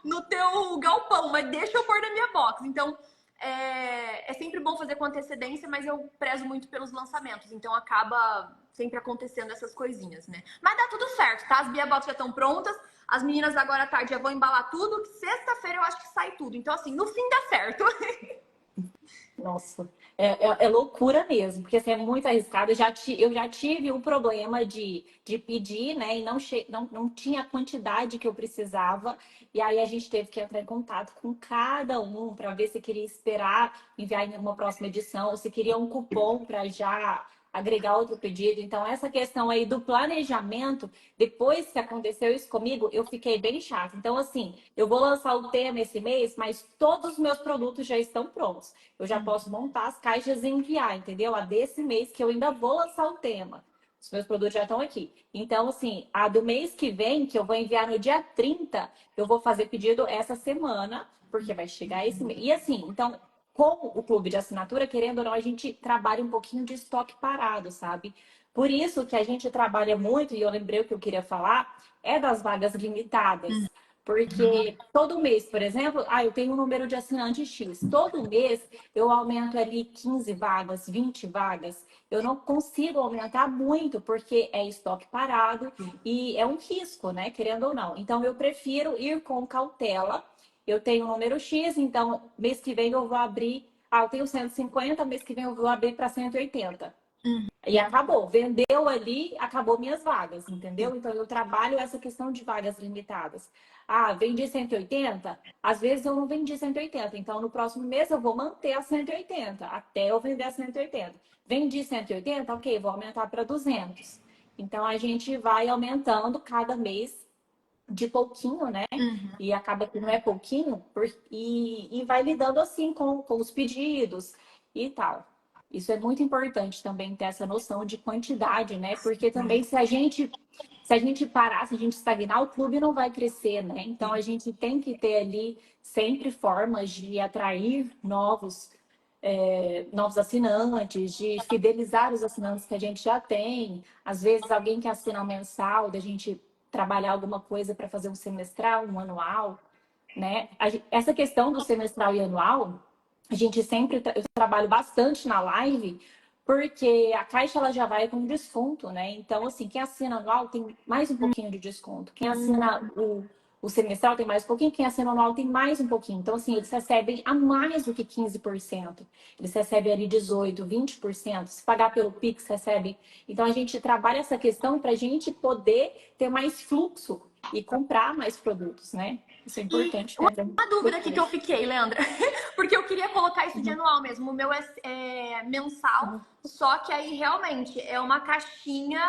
[SPEAKER 3] no teu galpão, mas deixa eu pôr na Bia Box. Então, é sempre bom fazer com antecedência, mas eu prezo muito pelos lançamentos, então acaba sempre acontecendo essas coisinhas, né? Mas dá tudo certo, tá? As Bia Box já estão prontas, as meninas agora à tarde já vão embalar tudo, sexta-feira eu acho que sai tudo. Então, assim, no fim dá certo.
[SPEAKER 2] Nossa, é loucura mesmo, porque assim, é muito arriscado. Eu já tive o problema de pedir, né? E não tinha a quantidade que eu precisava. E aí a gente teve que entrar em contato com cada um para ver se queria esperar enviar em uma próxima edição, ou se queria um cupom para já agregar outro pedido. Então, essa questão aí do planejamento, depois que aconteceu isso comigo, eu fiquei bem chata. Então, assim, eu vou lançar o tema esse mês, mas todos os meus produtos já estão prontos. Eu já posso montar as caixas e enviar, entendeu? A desse mês que eu ainda vou lançar o tema. Os meus produtos já estão aqui. Então, assim, a do mês que vem, que eu vou enviar no dia 30, eu vou fazer pedido essa semana, porque vai chegar esse mês. E assim, então, com o clube de assinatura, querendo ou não, a gente trabalha um pouquinho de estoque parado, sabe? Por isso que a gente trabalha muito, e eu lembrei o que eu queria falar, é das vagas limitadas. Porque todo mês, por exemplo, eu tenho um número de assinantes X. Todo mês eu aumento ali 15 vagas, 20 vagas. Eu não consigo aumentar muito, porque é estoque parado e é um risco, né? Querendo ou não. Então, eu prefiro ir com cautela. Eu tenho um número X, então mês que vem eu vou abrir. Eu tenho 150, mês que vem eu vou abrir para 180. E acabou, vendeu ali, acabou minhas vagas, entendeu? Então eu trabalho essa questão de vagas limitadas. Vendi 180, às vezes eu não vendi 180, então no próximo mês eu vou manter a 180, até eu vender a 180. Vendi 180, ok, vou aumentar para 200. Então a gente vai aumentando cada mês de pouquinho, né? E acaba que não é pouquinho, e vai lidando assim com os pedidos e tal. Isso é muito importante também ter essa noção de quantidade, né? Porque também se a gente parar, se a gente estagnar, o clube não vai crescer, né? Então a gente tem que ter ali sempre formas de atrair novos assinantes, de fidelizar os assinantes que a gente já tem. Às vezes alguém que assina mensal, da gente trabalhar alguma coisa para fazer um semestral, um anual, né? Essa questão do semestral e anual, a gente sempre eu trabalho bastante na live, porque a Caixa ela já vai com desconto, né? Então, assim, quem assina anual tem mais um pouquinho de desconto. Quem assina o semestral tem mais um pouquinho, quem assina anual tem mais um pouquinho. Então, assim, eles recebem a mais do que 15%. Eles recebem ali 18%, 20%. Se pagar pelo Pix, recebem. Então, a gente trabalha essa questão para a gente poder ter mais fluxo e comprar mais produtos, né? Isso é importante.
[SPEAKER 3] Uma dúvida aqui que eu fiquei, Leandra, porque eu queria colocar isso de anual mesmo. O meu é mensal, só que aí realmente é uma caixinha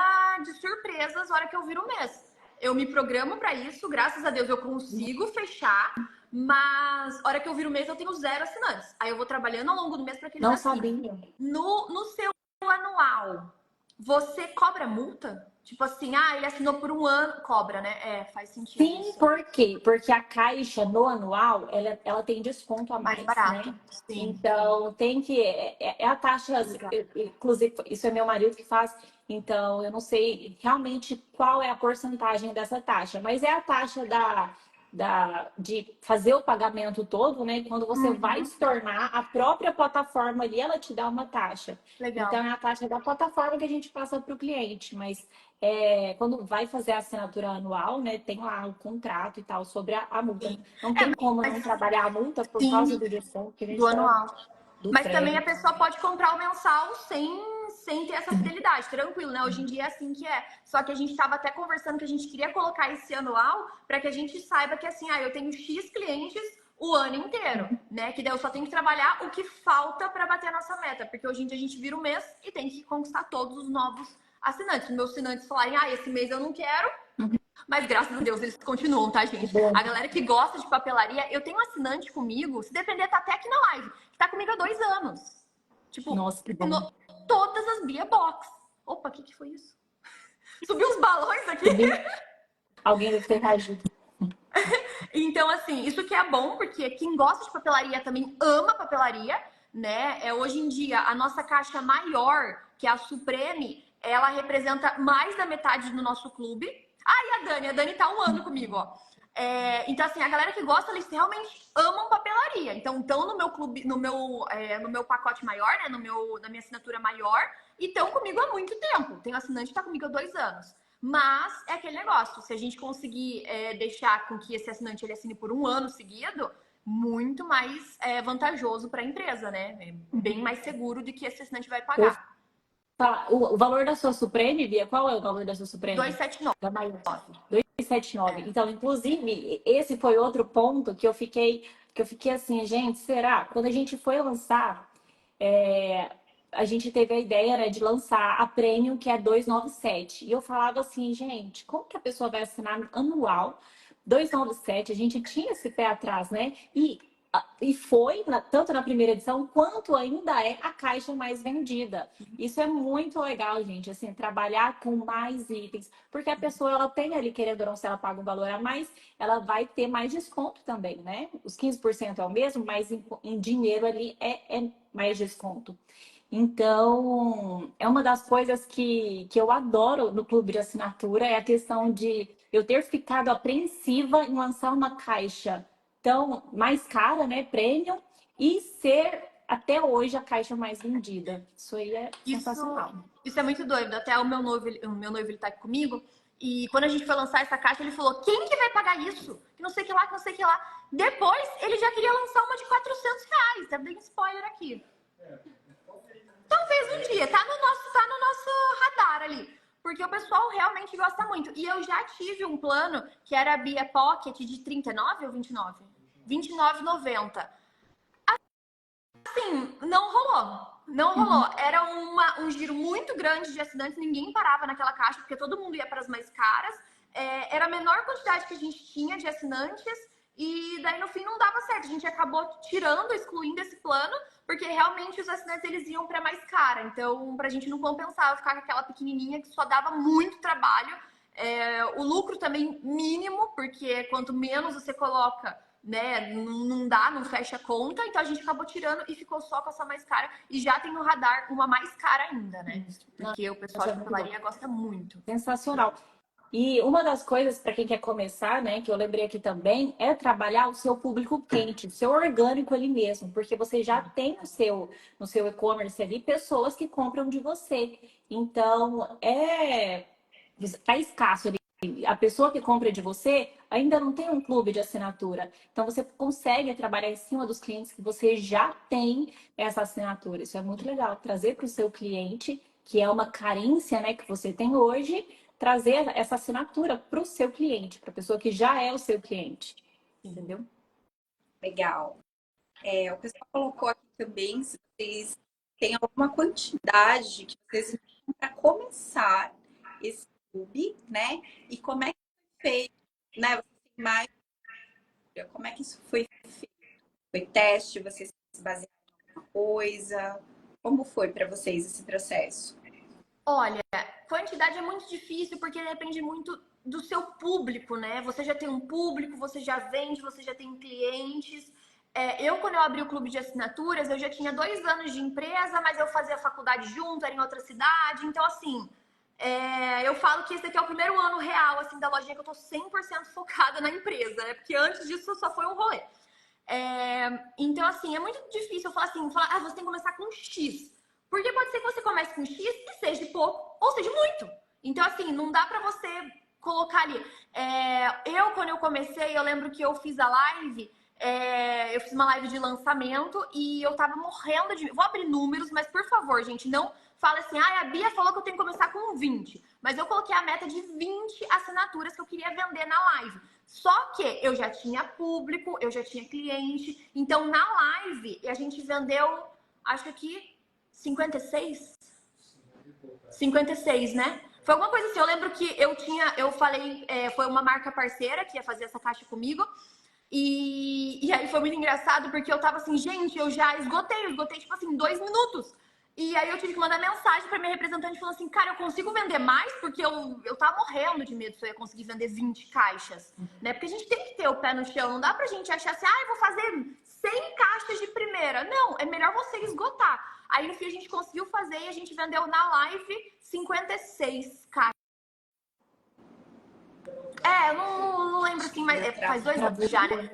[SPEAKER 3] de surpresas na hora que eu viro o mês. Eu me programo para isso, graças a Deus eu consigo fechar, mas na hora que eu viro o mês eu tenho 0 assinantes. Aí eu vou trabalhando ao longo do mês para que eles
[SPEAKER 2] Não
[SPEAKER 3] assinem.
[SPEAKER 2] sabia.
[SPEAKER 3] No seu anual, você cobra multa? Tipo assim, ele assinou por um ano, cobra, né? Faz sentido
[SPEAKER 2] Sim,
[SPEAKER 3] isso.
[SPEAKER 2] por quê? Porque a Caixa no anual, ela tem desconto a
[SPEAKER 3] Mais
[SPEAKER 2] mais, né?
[SPEAKER 3] barato, sim.
[SPEAKER 2] Então, tem que. É a taxa,
[SPEAKER 3] Legal.
[SPEAKER 2] inclusive, isso é meu marido que faz, então eu não sei realmente qual é a porcentagem dessa taxa, mas é a taxa de fazer o pagamento todo, né? Quando você vai
[SPEAKER 3] Uhum,
[SPEAKER 2] se tornar, a própria plataforma ali, ela te dá uma taxa. Então,
[SPEAKER 3] legal.
[SPEAKER 2] é a taxa da plataforma que a gente passa para o cliente, mas quando vai fazer a assinatura anual, né, tem lá o contrato e tal sobre a multa.
[SPEAKER 3] Sim.
[SPEAKER 2] Não tem como
[SPEAKER 3] Mas
[SPEAKER 2] não trabalhar a multa por causa
[SPEAKER 3] sim,
[SPEAKER 2] do desconto que a
[SPEAKER 3] do
[SPEAKER 2] gente dá
[SPEAKER 3] anual.
[SPEAKER 2] do
[SPEAKER 3] Mas também a
[SPEAKER 2] crédito.
[SPEAKER 3] pessoa pode comprar o mensal sem ter essa fidelidade, tranquilo, né? Hoje em dia é assim que é. Só que a gente estava até conversando que a gente queria colocar esse anual para que a gente saiba que assim, eu tenho X clientes o ano inteiro, né? Que daí eu só tenho que trabalhar o que falta para bater a nossa meta, porque hoje em dia a gente vira o mês e tem que conquistar todos os novos assinantes. Os meus assinantes falarem, esse mês eu não quero, mas graças a Deus eles continuam, tá, gente?
[SPEAKER 2] Bom,
[SPEAKER 3] A galera que gosta de papelaria, eu tenho um assinante comigo, se depender, tá até aqui na live, que tá comigo há 2 anos. Tipo,
[SPEAKER 2] nossa, que bom.
[SPEAKER 3] assinou todas as Bia Box. Opa, o que foi isso? Subiu uns balões aqui.
[SPEAKER 2] Subiu. Alguém deve ter reagido.
[SPEAKER 3] Então, assim, isso que é bom, porque quem gosta de papelaria também ama papelaria, né? Hoje em dia, a nossa caixa maior, que é a Supreme, ela representa mais da metade do nosso clube. E a Dani tá um ano comigo, ó. Então, assim, a galera que gosta, eles realmente amam papelaria. Então, estão no meu clube, no meu pacote maior, né? Na minha assinatura maior, e estão comigo há muito tempo. Tem um assinante que tá comigo há 2 anos. Mas é aquele negócio, se a gente conseguir deixar com que esse assinante ele assine por um ano seguido, muito mais vantajoso para a empresa, né? É bem mais seguro de que esse assinante vai
[SPEAKER 2] Eu
[SPEAKER 3] pagar.
[SPEAKER 2] falo, o valor da sua Supreme, Bia, qual é o valor da sua Supreme?
[SPEAKER 3] 279.
[SPEAKER 2] Da maior. 279. Então, inclusive, esse foi outro ponto que eu fiquei assim, gente, será? Quando a gente foi lançar, é, a gente teve a ideia, né, de lançar a Premium, que é 297. E eu falava assim, gente, como que a pessoa vai assinar anual 297? A gente tinha esse pé atrás, né? E foi, tanto na primeira edição, quanto ainda é a caixa mais vendida. Isso é muito legal, gente, assim, trabalhar com mais itens. Porque a pessoa, ela tem ali, querendo ou não, se ela paga um valor a mais, ela vai ter mais desconto também, né? Os 15% é o mesmo, mas em dinheiro ali é mais desconto. Então, é uma das coisas que eu adoro no clube de assinatura, é a questão de eu ter ficado apreensiva em lançar uma caixa tão mais cara, né, premium, e ser até hoje a caixa mais vendida. Isso aí é
[SPEAKER 3] Isso,
[SPEAKER 2] sensacional.
[SPEAKER 3] isso é muito doido. Até o meu noivo ele tá aqui comigo. E quando a gente foi lançar essa caixa, ele falou: quem que vai pagar isso? Que não sei o que lá, que não sei o que lá. Depois, ele já queria lançar uma de R$ 400. Tá dando spoiler aqui. Talvez um dia, tá no nosso radar ali. Porque o pessoal realmente gosta muito. E eu já tive um plano que era a Bia Pocket de 39 ou 29? R$ 29,90. Assim, não rolou. Não rolou. Era um giro muito grande de assinantes, ninguém parava naquela caixa, porque todo mundo ia para as mais caras. Era a menor quantidade que a gente tinha de assinantes, e daí no fim não dava certo. A gente acabou tirando, excluindo esse plano, porque realmente os assinantes eles iam para mais cara. Então, pra gente não compensava ficar com aquela pequenininha que só dava muito trabalho. O lucro também mínimo, porque quanto menos você coloca, né, não dá, não fecha a conta, então a gente acabou tirando e ficou só com essa mais cara, e já tem no radar uma mais cara ainda, né? Porque o pessoal
[SPEAKER 2] Isso é
[SPEAKER 3] de
[SPEAKER 2] muito bom.
[SPEAKER 3] papelaria gosta muito.
[SPEAKER 2] Sensacional. E uma das coisas para quem quer começar, né, que eu lembrei aqui também, é trabalhar o seu público quente, o seu orgânico ali mesmo, porque você já tem no seu e-commerce ali pessoas que compram de você. Então, tá escasso ali. A pessoa que compra de você ainda não tem um clube de assinatura. Então, você consegue trabalhar em cima dos clientes que você já tem essa assinatura. Isso é muito legal. Trazer para o seu cliente, que é uma carência, né, que você tem hoje, trazer essa assinatura para o seu cliente, para a pessoa que já é o seu cliente. Entendeu?
[SPEAKER 1] Legal. O pessoal colocou aqui também se vocês têm alguma quantidade que vocês indicam para começar esse clube, né? E como é que foi feito, né? Vocês têm mais, como é que isso foi feito? Foi teste? Vocês se basearam em alguma coisa? Como foi para vocês esse processo?
[SPEAKER 3] Olha, quantidade é muito difícil porque depende muito do seu público, né? Você já tem um público, você já vende, você já tem clientes. Quando eu abri o clube de assinaturas, eu já tinha 2 anos de empresa, mas eu fazia faculdade junto, era em outra cidade. Então, assim, eu falo que esse aqui é o primeiro ano real, assim, da lojinha que eu tô 100% focada na empresa, né? Porque antes disso só foi um rolê. Então, assim, é muito difícil eu falar assim, você tem que começar com X. Porque pode ser que você comece com X e seja pouco ou seja muito. Então, assim, não dá pra você colocar ali. Quando eu comecei, eu lembro que eu fiz a live, eu fiz uma live de lançamento e eu tava morrendo de... Vou abrir números, mas por favor, gente, não fala assim, a Bia falou que eu tenho que começar com 20. Mas eu coloquei a meta de 20 assinaturas que eu queria vender na live. Só que eu já tinha público, eu já tinha cliente. Então, na live, a gente vendeu, acho que aqui, 56? 56, né? Foi alguma coisa assim. Eu lembro que eu falei, foi uma marca parceira que ia fazer essa caixa comigo. E aí foi muito engraçado porque eu tava assim, gente, eu esgotei tipo assim, 2 minutos. E aí eu tive que mandar mensagem pra minha representante falando assim, cara, eu consigo vender mais? Porque eu tava morrendo de medo se eu ia conseguir vender 20 caixas, né? Porque a gente tem que ter o pé no chão, não dá pra gente achar assim, eu vou fazer 100 caixas de primeira. Não, é melhor você esgotar. Aí no fim a gente conseguiu fazer e a gente vendeu na live 56 caixas. Eu não lembro assim, mas faz 2 anos já, né?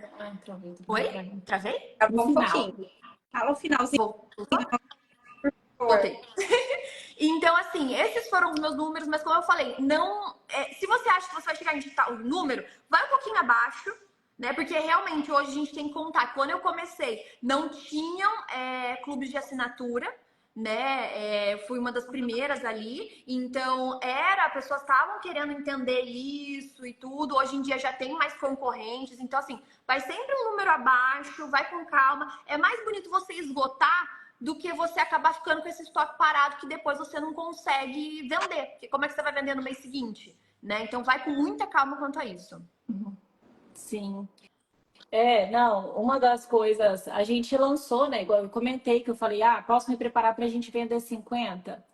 [SPEAKER 3] Oi? Travei?
[SPEAKER 1] Travou um pouquinho. Fala o finalzinho.
[SPEAKER 3] Voltei. Então, assim, esses foram os meus números, mas como eu falei, não. Se você acha que você vai chegar em tal número, vai um pouquinho abaixo, né? Porque realmente hoje a gente tem que contar. Quando eu comecei, não tinham clubes de assinatura, né? Fui uma das primeiras ali. Então, pessoas estavam querendo entender isso e tudo. Hoje em dia já tem mais concorrentes. Então, assim, vai sempre um número abaixo, vai com calma. É mais bonito você esgotar do que você acabar ficando com esse estoque parado que depois você não consegue vender. Porque como é que você vai vender no mês seguinte? Né? Então vai com muita calma quanto a isso.
[SPEAKER 2] Sim. Não, uma das coisas, a gente lançou, né? Igual eu comentei que eu falei, posso me preparar para a gente vender 50.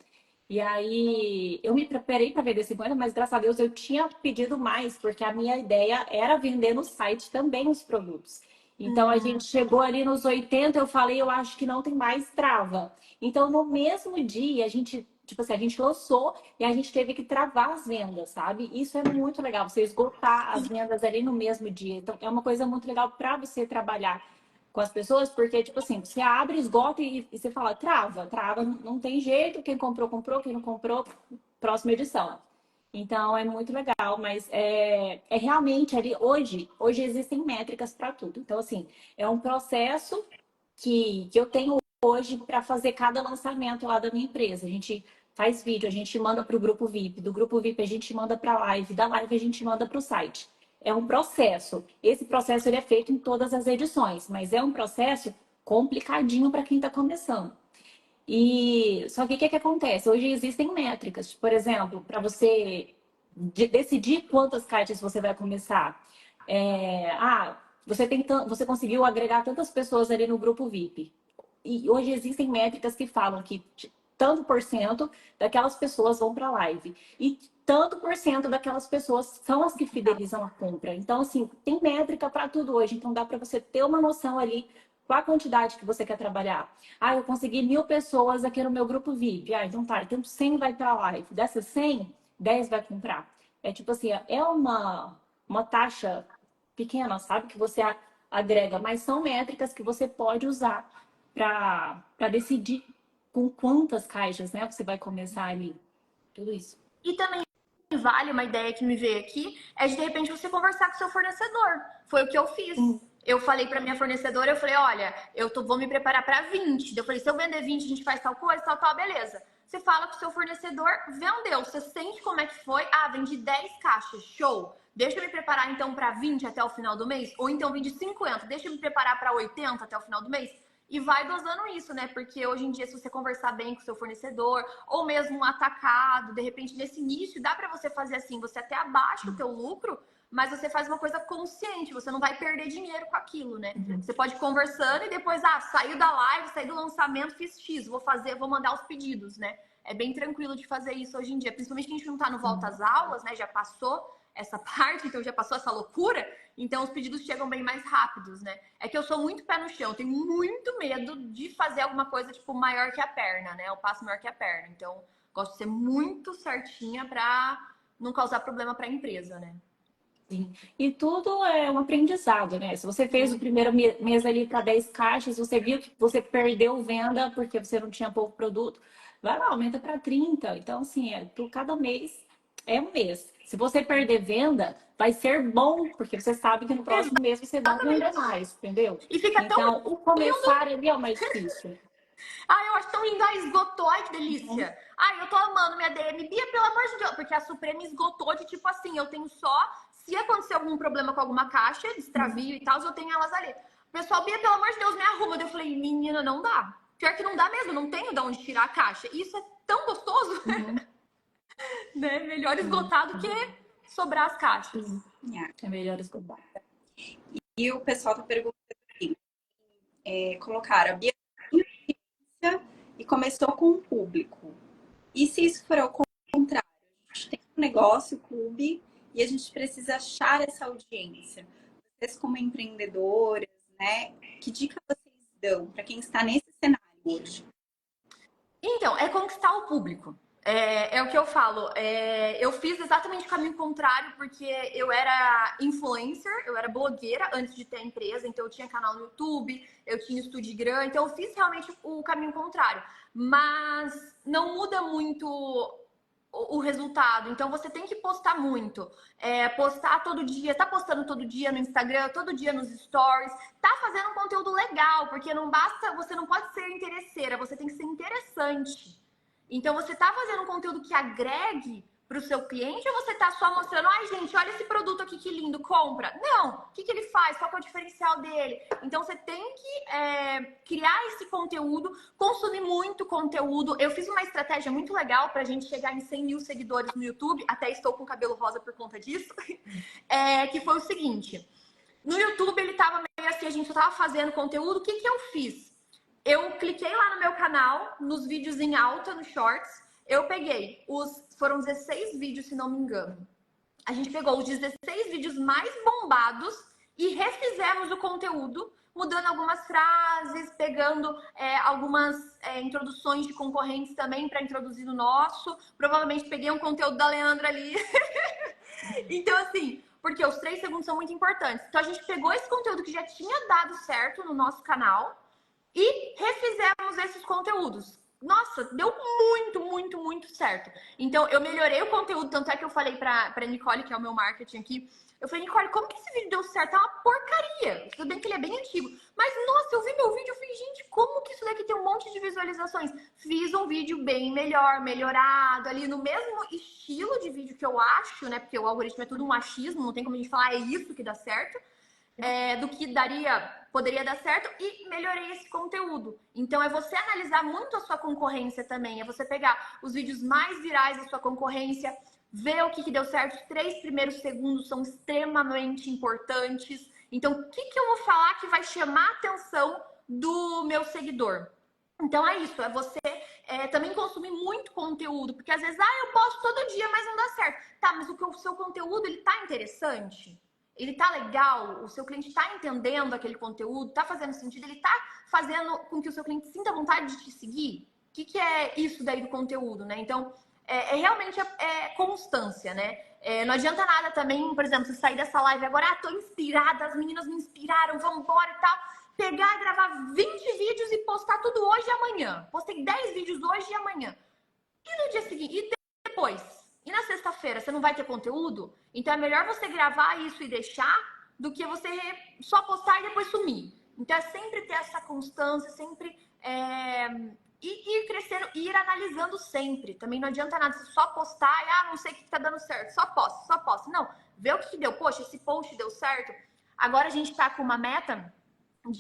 [SPEAKER 2] E aí eu me preparei para vender 50, mas graças a Deus eu tinha pedido mais, porque a minha ideia era vender no site também os produtos. Então a gente chegou ali nos 80, eu falei, eu acho que não tem mais trava. Então no mesmo dia a gente, tipo assim, a gente lançou e a gente teve que travar as vendas, sabe? Isso é muito legal, você esgotar as vendas ali no mesmo dia. Então é uma coisa muito legal para você trabalhar com as pessoas, porque, tipo assim, você abre, esgota e você fala, trava, não tem jeito, quem comprou, comprou, quem não comprou, próxima edição. Então, é muito legal, mas é realmente ali, hoje existem métricas para tudo. Então, assim, é um processo que eu tenho hoje para fazer cada lançamento lá da minha empresa. A gente faz vídeo, a gente manda para o grupo VIP, do grupo VIP a gente manda para a live, da live a gente manda para o site. É um processo. Esse processo ele é feito em todas as edições, mas é um processo complicadinho para quem está começando. E só que o que acontece? Hoje existem métricas, por exemplo, para você decidir quantas caixas você vai começar. Você conseguiu agregar tantas pessoas ali no grupo VIP. E hoje existem métricas que falam que tanto por cento daquelas pessoas vão para a live. E tanto por cento daquelas pessoas são as que fidelizam a compra. Então, assim, tem métrica para tudo hoje. Então, dá para você ter uma noção ali qual a quantidade que você quer trabalhar. Eu consegui 1000 pessoas aqui no meu grupo VIP. Então tá, então 100 vai para a live. Dessas 100, 10 vai comprar. É tipo assim, é uma taxa pequena, sabe? Que você agrega, mas são métricas que você pode usar para decidir com quantas caixas, né, você vai começar ali. Tudo isso.
[SPEAKER 3] E também vale uma ideia que me veio aqui, de repente você conversar com o seu fornecedor. Foi o que eu fiz. Eu falei para minha fornecedora, eu falei, olha, vou me preparar para 20. Eu falei, se eu vender 20, a gente faz tal coisa, tal, beleza. Você fala com o seu fornecedor, vendeu. Você sente como é que foi? Vendi 10 caixas, show. Deixa eu me preparar então para 20 até o final do mês? Ou então vendi 50, deixa eu me preparar para 80 até o final do mês? E vai dosando isso, né? Porque hoje em dia, se você conversar bem com o seu fornecedor, ou mesmo um atacado, de repente, nesse início, dá para você fazer assim, você até abaixa o teu lucro, mas você faz uma coisa consciente, você não vai perder dinheiro com aquilo, né? Você pode ir conversando e depois, saiu da live, saiu do lançamento, fiz X, vou mandar os pedidos, né? É bem tranquilo de fazer isso hoje em dia, principalmente que a gente não tá no volta às aulas, né? Já passou essa parte, então já passou essa loucura, então os pedidos chegam bem mais rápidos, né? É que eu sou muito pé no chão, eu tenho muito medo de fazer alguma coisa, tipo, maior que a perna, né? Eu passo maior que a perna, então gosto de ser muito certinha pra não causar problema pra empresa, né?
[SPEAKER 2] Sim. E tudo é um aprendizado, né? Se você fez o primeiro mês ali para 10 caixas, você viu que você perdeu venda porque você não tinha pouco produto, vai lá, aumenta para 30. Então, assim, por cada mês é um mês. Se você perder venda, vai ser bom, porque você sabe que no próximo mês você vai vender mais, entendeu?
[SPEAKER 3] E fica
[SPEAKER 2] então, o começar ali é o mais difícil.
[SPEAKER 3] Eu acho tão lindo, esgotou, ai que delícia. Eu tô amando minha DM. Bia, pelo amor de Deus, porque a Suprema esgotou de tipo assim, eu tenho só, se acontecer algum problema com alguma caixa, extravio e tal, eu tenho elas ali. Pessoal, Bia, pelo amor de Deus, me arruma. Eu falei, menina, não dá. Pior que não dá mesmo, não tenho de onde tirar a caixa. E isso é tão gostoso, né? Melhor esgotar do que sobrar as caixas.
[SPEAKER 2] É melhor esgotar.
[SPEAKER 1] E o pessoal tá perguntando aqui, colocaram a Bia e começou com o público. E se isso for ao contrário? A gente tem um negócio, clube, e a gente precisa achar essa audiência. Vocês como empreendedoras, né? Que dica vocês dão para quem está nesse cenário hoje?
[SPEAKER 3] Então, é conquistar o público. É o que eu falo. Eu fiz exatamente o caminho contrário, porque eu era influencer, eu era blogueira antes de ter a empresa, então eu tinha canal no YouTube, eu tinha estúdio grande, então eu fiz realmente o caminho contrário. Mas não muda muito o resultado, então você tem que postar muito. Postar todo dia, tá postando todo dia no Instagram, todo dia nos stories, tá fazendo um conteúdo legal, porque não basta, você não pode ser interesseira, você tem que ser interessante. Então, você tá fazendo um conteúdo que agregue para o seu cliente ou você tá só mostrando, ai, gente, olha esse produto aqui que lindo, compra? Não! O que ele faz? Qual que é o diferencial dele? Então, você tem que criar esse conteúdo, consumir muito conteúdo. Eu fiz uma estratégia muito legal pra gente chegar em 100 mil seguidores no YouTube, até estou com cabelo rosa por conta disso, que foi o seguinte. No YouTube, ele tava meio assim, a gente só tava fazendo conteúdo, o que eu fiz? Eu cliquei lá no meu canal, nos vídeos em alta, nos shorts. Eu peguei foram 16 vídeos, se não me engano. A gente pegou os 16 vídeos mais bombados e refizemos o conteúdo, mudando algumas frases, pegando algumas introduções de concorrentes também para introduzir no nosso. Provavelmente peguei um conteúdo da Leandra ali. Então, assim, porque os 3 segundos são muito importantes. Então, a gente pegou esse conteúdo que já tinha dado certo no nosso canal e refizemos esses conteúdos. Nossa, deu muito, muito, muito certo. Então, eu melhorei o conteúdo, tanto é que eu falei pra Nicole, que é o meu marketing aqui, eu falei, Nicole, como que esse vídeo deu certo? É uma porcaria. Tudo bem que ele é bem antigo. Mas, nossa, eu vi meu vídeo e falei, gente, como que isso daqui tem um monte de visualizações? Fiz um vídeo bem melhor, melhorado, ali no mesmo estilo de vídeo que eu acho, né? Porque o algoritmo é tudo um achismo, não tem como a gente falar, é isso que dá certo. Do que poderia dar certo e melhorei esse conteúdo. Então, é você analisar muito a sua concorrência também. É você pegar os vídeos mais virais da sua concorrência, ver o que deu certo. Os 3 primeiros segundos são extremamente importantes. Então, o que eu vou falar que vai chamar a atenção do meu seguidor? Então, é isso. É você também consumir muito conteúdo. Porque, às vezes, eu posto todo dia, mas não dá certo. Tá, mas o seu conteúdo, ele tá interessante? Ele tá legal? O seu cliente tá entendendo aquele conteúdo? Tá fazendo sentido? Ele tá fazendo com que o seu cliente sinta vontade de te seguir? O que é isso daí do conteúdo, né? Então, realmente constância, né? Não adianta nada também, por exemplo, você sair dessa live agora, tô inspirada, as meninas me inspiraram, vamos embora e tal. Pegar e gravar 20 vídeos e postar tudo hoje e amanhã. Postei 10 vídeos hoje e amanhã. E no dia seguinte? E depois? E na sexta-feira, você não vai ter conteúdo? Então, é melhor você gravar isso e deixar do que você só postar e depois sumir. Então, é sempre ter essa constância, sempre ir crescendo e ir analisando sempre. Também não adianta nada você só postar e, não sei o que tá dando certo. Só posta. Não, vê o que deu. Poxa, esse post deu certo. Agora, a gente tá com uma meta...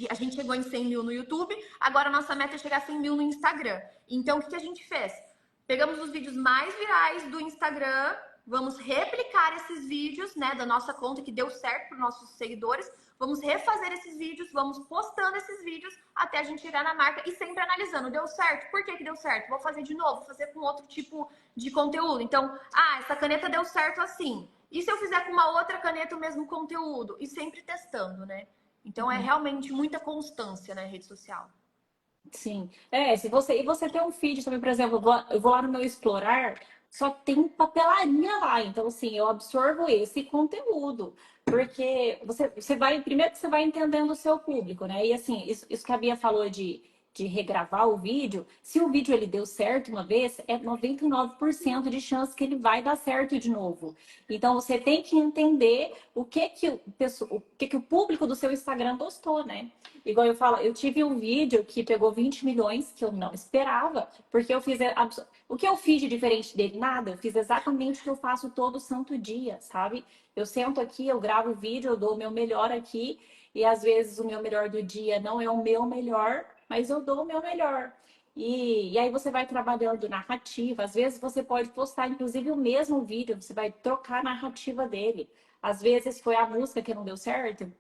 [SPEAKER 3] A gente chegou em 100 mil no YouTube, agora a nossa meta é chegar a 100 mil no Instagram. Então, o que a gente fez? Pegamos os vídeos mais virais do Instagram vamos replicar esses vídeos, né, da nossa conta que deu certo para os nossos seguidores, vamos refazer esses vídeos, vamos postando esses vídeos até a gente chegar na marca e sempre analisando, deu certo? Por que que deu certo? Vou fazer de novo, vou fazer com outro tipo de conteúdo. Então, essa caneta deu certo assim. E se eu fizer com uma outra caneta o mesmo conteúdo? E sempre testando, né? Então, é realmente muita constância na rede social.
[SPEAKER 2] Sim. Se você, e você tem um feed também, por exemplo, eu vou lá no meu Explorar, só tem papelaria lá. Então, assim, eu absorvo esse conteúdo. Porque você vai, primeiro que você vai entendendo o seu público, né? E assim, isso que a Bia falou de regravar o vídeo, se o vídeo ele deu certo uma vez, é 99% de chance que ele vai dar certo de novo. Então, você tem que entender o que o público do seu Instagram gostou, né? Igual eu falo, eu tive um vídeo que pegou 20 milhões, que eu não esperava, porque eu fiz. O que eu fiz de diferente dele? Nada. Eu fiz exatamente o que eu faço todo santo dia, sabe? Eu sento aqui, eu gravo o vídeo, eu dou o meu melhor aqui, e às vezes o meu melhor do dia não é o meu melhor, mas eu dou o meu melhor. E aí você vai trabalhando narrativa. Às vezes você pode postar, inclusive, o mesmo vídeo, você vai trocar a narrativa dele. Às vezes foi a música que não deu certo,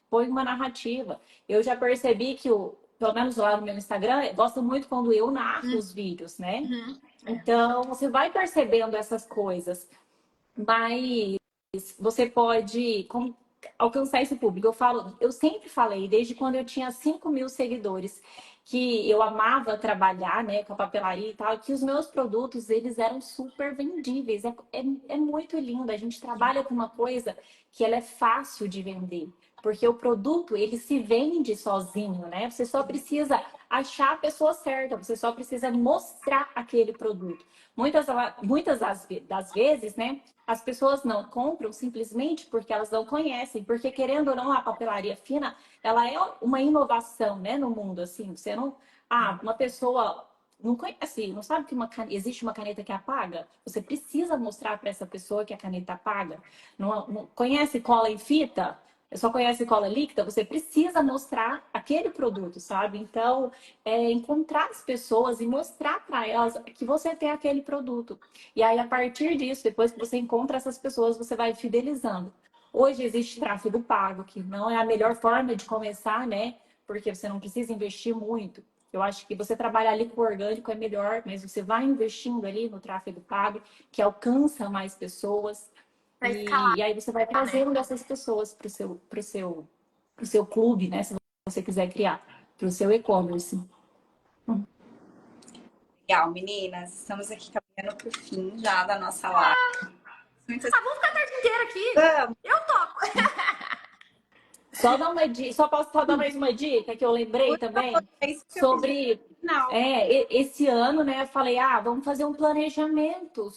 [SPEAKER 2] põe uma narrativa. Eu já percebi que, pelo menos lá no meu Instagram, eu gosto muito quando eu narro os vídeos, né? Então, você vai percebendo essas coisas, mas você pode alcançar esse público. Eu sempre falei, desde quando eu tinha 5 mil seguidores, que eu amava trabalhar, né, com a papelaria e tal, que os meus produtos, eles eram super vendíveis. É muito lindo. A gente trabalha com uma coisa que ela é fácil de vender. Porque o produto, ele se vende sozinho, né? Você só precisa achar a pessoa certa, você só precisa mostrar aquele produto. Muitas das vezes, né, as pessoas não compram simplesmente porque elas não conhecem, porque querendo ou não, a papelaria fina, ela é uma inovação, né, no mundo, assim, você não... uma pessoa não conhece, não sabe que existe uma caneta que apaga? Você precisa mostrar para essa pessoa que a caneta apaga. Não conhece cola em fita? Só conhece cola líquida, você precisa mostrar aquele produto, sabe? Então, encontrar as pessoas e mostrar para elas que você tem aquele produto. E aí, a partir disso, depois que você encontra essas pessoas, você vai fidelizando. Hoje existe tráfego pago, que não é a melhor forma de começar, né? Porque você não precisa investir muito. Eu acho que você trabalhar ali com o orgânico é melhor, mas você vai investindo ali no tráfego pago, que alcança mais pessoas.
[SPEAKER 3] Pra escalar,
[SPEAKER 2] E aí você vai trazendo essas pessoas pro seu clube, né? Se você quiser criar, pro seu e-commerce.
[SPEAKER 1] Legal, meninas. Estamos aqui caminhando pro fim já da nossa live.
[SPEAKER 3] Vamos ficar a tarde inteira aqui?
[SPEAKER 1] Vamos.
[SPEAKER 3] Eu topo.
[SPEAKER 2] Só dar uma dica, só posso só dar mais uma dica que eu lembrei também sobre esse ano, né? Eu falei, vamos fazer um planejamento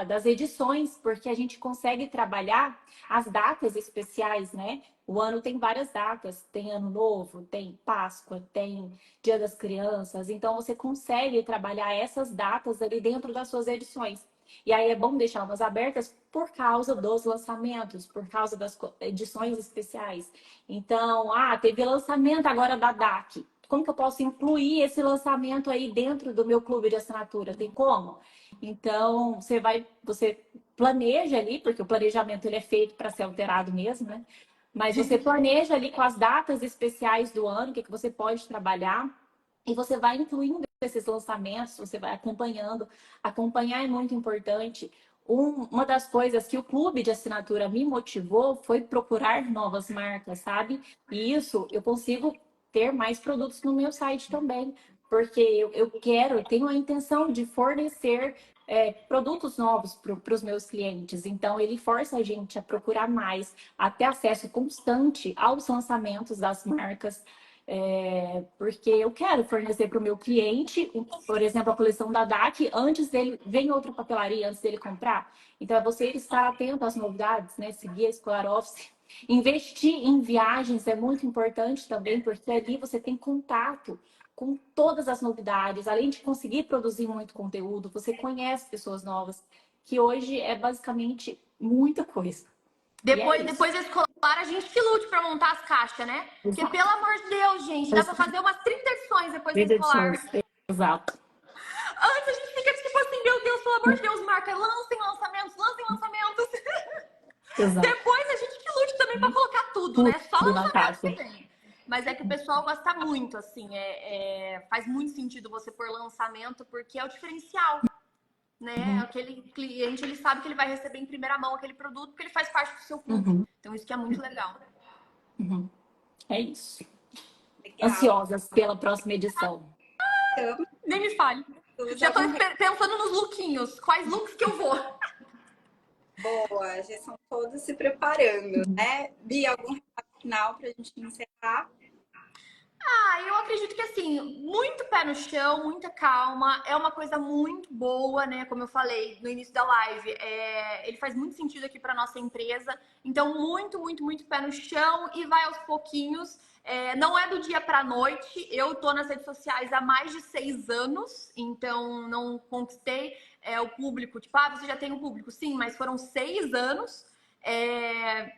[SPEAKER 2] das edições, porque a gente consegue trabalhar as datas especiais, né? O ano tem várias datas, tem Ano Novo, tem Páscoa, tem Dia das Crianças, então você consegue trabalhar essas datas ali dentro das suas edições. E aí é bom deixar umas abertas por causa dos lançamentos, por causa das edições especiais. Então, teve lançamento agora da DAC. Como que eu posso incluir esse lançamento aí dentro do meu clube de assinatura? Tem como? Então, você planeja ali, porque o planejamento ele é feito para ser alterado mesmo, né? Mas você planeja ali com as datas especiais do ano, o que você pode trabalhar, e você vai incluindo esses lançamentos, você vai acompanhando. Acompanhar é muito importante. Uma das coisas que o clube de assinatura me motivou foi procurar novas marcas, sabe? E isso eu consigo ter mais produtos no meu site também, porque eu tenho a intenção de fornecer produtos novos para os meus clientes. Então, ele força a gente a procurar mais, a ter acesso constante aos lançamentos das marcas. Porque eu quero fornecer para o meu cliente, por exemplo, a coleção da DAC, antes dele, vem outra papelaria, antes dele comprar. Então, é você estar atento às novidades, né? Seguir a Escolar Office. Investir em viagens é muito importante também, porque ali você tem contato com todas as novidades. Além de conseguir produzir muito conteúdo, você conhece pessoas novas, que hoje é basicamente muita coisa.
[SPEAKER 3] Depois da escolar, a gente que lute pra montar as caixas, né? Porque, pelo amor de Deus, gente, dá pra fazer umas 30 edições depois da escolar.
[SPEAKER 2] Exato.
[SPEAKER 3] Antes a gente fica tipo assim, meu Deus, pelo amor de Deus, marca, lancem lançamentos,
[SPEAKER 2] Exato.
[SPEAKER 3] Depois a gente que lute também para colocar tudo, né? Só
[SPEAKER 2] Tudo na
[SPEAKER 3] lançamento
[SPEAKER 2] caixa.
[SPEAKER 3] também. Mas é que o pessoal gosta muito, assim, faz muito sentido você pôr lançamento, porque é o diferencial, né? Aquele cliente, ele sabe que ele vai receber em primeira mão aquele produto, porque ele faz parte do seu clube. Então, isso que é muito legal.
[SPEAKER 2] É isso.
[SPEAKER 1] Legal.
[SPEAKER 2] Ansiosas pela próxima edição.
[SPEAKER 3] Nem me fale. Já tô pensando nos lookinhos. Quais looks que eu vou?
[SPEAKER 1] Boa, já estão todos se preparando, né? Bia, algum recado final pra gente encerrar?
[SPEAKER 3] Eu acredito que assim, muito pé no chão, muita calma, é uma coisa muito boa, né? Como eu falei no início da live, ele faz muito sentido aqui para nossa empresa. Então, muito, muito, muito pé no chão e vai aos pouquinhos. Não é do dia para noite. Eu tô nas redes sociais há mais de 6 anos, então não conquistei o público. Tipo, você já tem um público? Sim, mas foram 6 anos.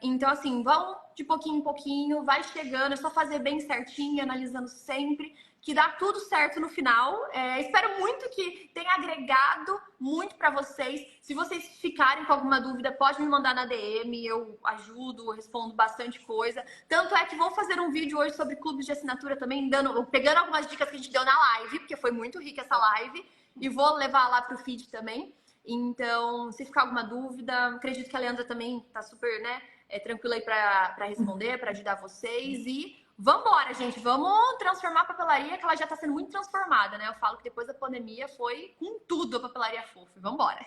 [SPEAKER 3] Então, assim, vão de pouquinho em pouquinho, vai chegando, é só fazer bem certinho, analisando sempre, que dá tudo certo no final. Espero muito que tenha agregado muito para vocês. Se vocês ficarem com alguma dúvida, pode me mandar na DM, eu ajudo, respondo bastante coisa. Tanto é que vou fazer um vídeo hoje sobre clubes de assinatura também, pegando algumas dicas que a gente deu na live, porque foi muito rica essa live, e vou levar lá pro feed também. Então, se ficar alguma dúvida, acredito que a Leandra também tá super, né, tranquila aí para responder, para ajudar vocês. E vambora, gente, vamos transformar a papelaria, que ela já tá sendo muito transformada, né? Eu falo que depois da pandemia foi com tudo a papelaria fofa. Vambora.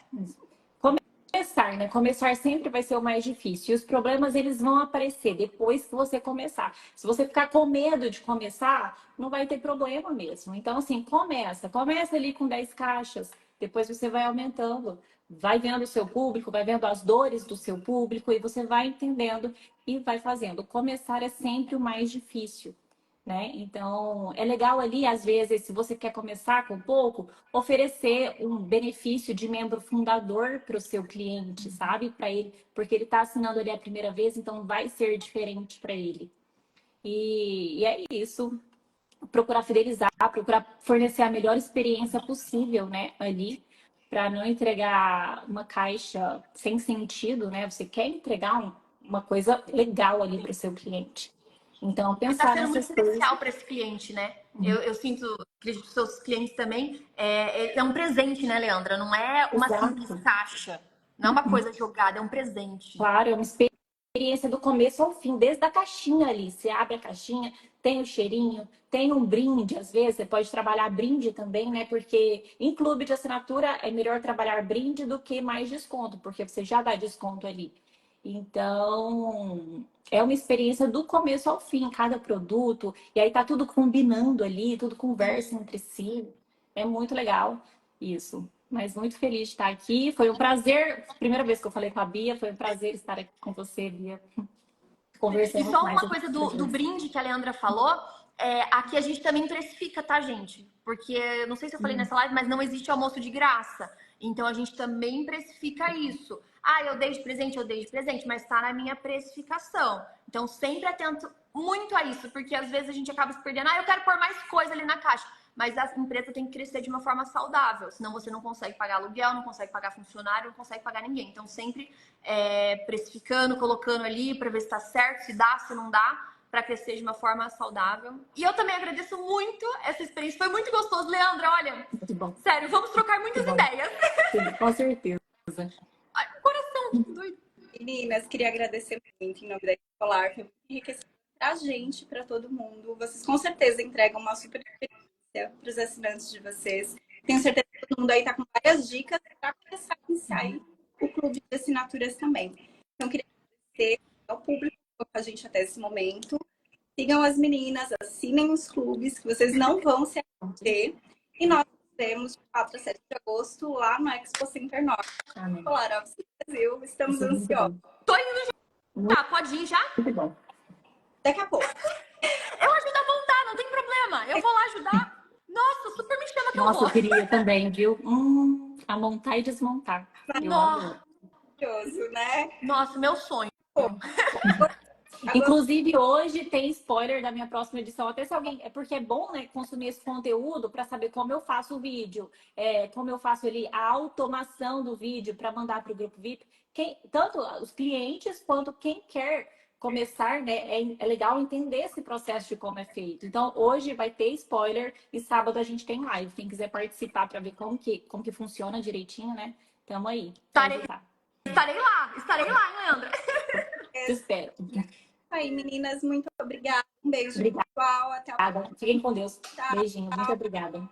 [SPEAKER 2] Começar, né? Começar sempre vai ser o mais difícil. E os problemas, eles vão aparecer depois que você começar. Se você ficar com medo de começar, não vai ter problema mesmo. Então, assim, começa ali com 10 caixas. Depois você vai aumentando, vai vendo o seu público, vai vendo as dores do seu público e você vai entendendo e vai fazendo. Começar é sempre o mais difícil, né? Então, é legal ali, às vezes, se você quer começar com pouco, oferecer um benefício de membro fundador para o seu cliente, sabe? Para ele, porque ele está assinando ali a primeira vez, então vai ser diferente para ele. E é isso. Procurar fidelizar, procurar fornecer a melhor experiência possível, né, ali, para não entregar uma caixa sem sentido, né? Você quer entregar uma coisa legal ali para o seu cliente. Então,
[SPEAKER 3] Porque tá
[SPEAKER 2] pensar
[SPEAKER 3] sendo muito
[SPEAKER 2] nessas coisas.
[SPEAKER 3] especial para esse cliente, né? Eu sinto, acredito que seus clientes também, é um presente, né, Leandra? Não é uma simples caixa. Não é uma coisa jogada, é um presente.
[SPEAKER 2] Claro, é uma experiência do começo ao fim, desde a caixinha ali. Você abre a caixinha, tem o cheirinho, tem um brinde, às vezes, você pode trabalhar brinde também, né? Porque em clube de assinatura é melhor trabalhar brinde do que mais desconto, porque você já dá desconto ali. Então, é uma experiência do começo ao fim, cada produto, e aí tá tudo combinando ali, tudo conversa entre si. É muito legal isso. Mas muito feliz de estar aqui. Foi um prazer. Primeira vez que eu falei com a Bia, foi um prazer estar aqui com você, Bia. Conversando
[SPEAKER 3] E só
[SPEAKER 2] mais.
[SPEAKER 3] uma coisa do brinde que a Leandra falou, aqui a gente também precifica, tá, gente? Porque, não sei se eu falei nessa live, mas não existe almoço de graça. Então, a gente também precifica isso. Eu dei de presente, mas tá na minha precificação. Então, sempre atento muito a isso, porque às vezes a gente acaba se perdendo. Eu quero pôr mais coisa ali na caixa. Mas a empresa tem que crescer de uma forma saudável, senão você não consegue pagar aluguel, não consegue pagar funcionário, não consegue pagar ninguém. Então, sempre precificando, colocando ali para ver se está certo, se dá, se não dá, para crescer de uma forma saudável. E eu também agradeço muito essa experiência, foi muito gostoso, Leandra. Olha,
[SPEAKER 2] Muito bom.
[SPEAKER 3] Sério, vamos trocar muitas ideias.
[SPEAKER 2] Sim, com certeza.
[SPEAKER 3] Ai, coração doido.
[SPEAKER 1] Meninas, queria agradecer muito em nome da Escolar, foi muito enriquecedor pra gente, pra todo mundo. Vocês com certeza entregam uma super experiência para os assinantes de vocês. Tenho certeza que todo mundo aí tá com várias dicas para começar a iniciar aí o clube de assinaturas também. Então, queria agradecer ao público que ficou com a gente até esse momento. Sigam as meninas, assinem os clubes, que vocês não vão se arrepender. E nós teremos de 4 a 7 de agosto lá no Expo Center Norte. Escolar Office Brasil, estamos ansiosos.
[SPEAKER 3] Tô indo já. Pode ir já?
[SPEAKER 2] Muito bom.
[SPEAKER 1] Daqui a pouco.
[SPEAKER 3] Eu ajudo a montar, não tem problema. Eu vou lá ajudar. Nossa, super me chama que eu
[SPEAKER 2] Nossa,
[SPEAKER 3] vou.
[SPEAKER 2] eu queria também, viu? A montar e desmontar. Eu amo.
[SPEAKER 1] Maravilhoso, né?
[SPEAKER 3] Nossa, meu sonho.
[SPEAKER 2] Inclusive, hoje tem spoiler da minha próxima edição. Até se alguém. É porque é bom, né, consumir esse conteúdo para saber como eu faço o vídeo, como eu faço ali a automação do vídeo para mandar para o grupo VIP. Tanto os clientes quanto quem quer começar, né? É legal entender esse processo de como é feito. Então, hoje vai ter spoiler e sábado a gente tem live. Quem quiser participar para ver como que funciona direitinho, né? Tamo aí.
[SPEAKER 3] Estarei lá, hein, Leandra?
[SPEAKER 2] Te espero.
[SPEAKER 1] Aí, meninas, muito obrigada. Um beijo,
[SPEAKER 2] Obrigada.
[SPEAKER 1] pessoal. Até a próxima.
[SPEAKER 2] Fiquem com Deus.
[SPEAKER 1] Tchau.
[SPEAKER 2] Beijinho. Muito obrigada.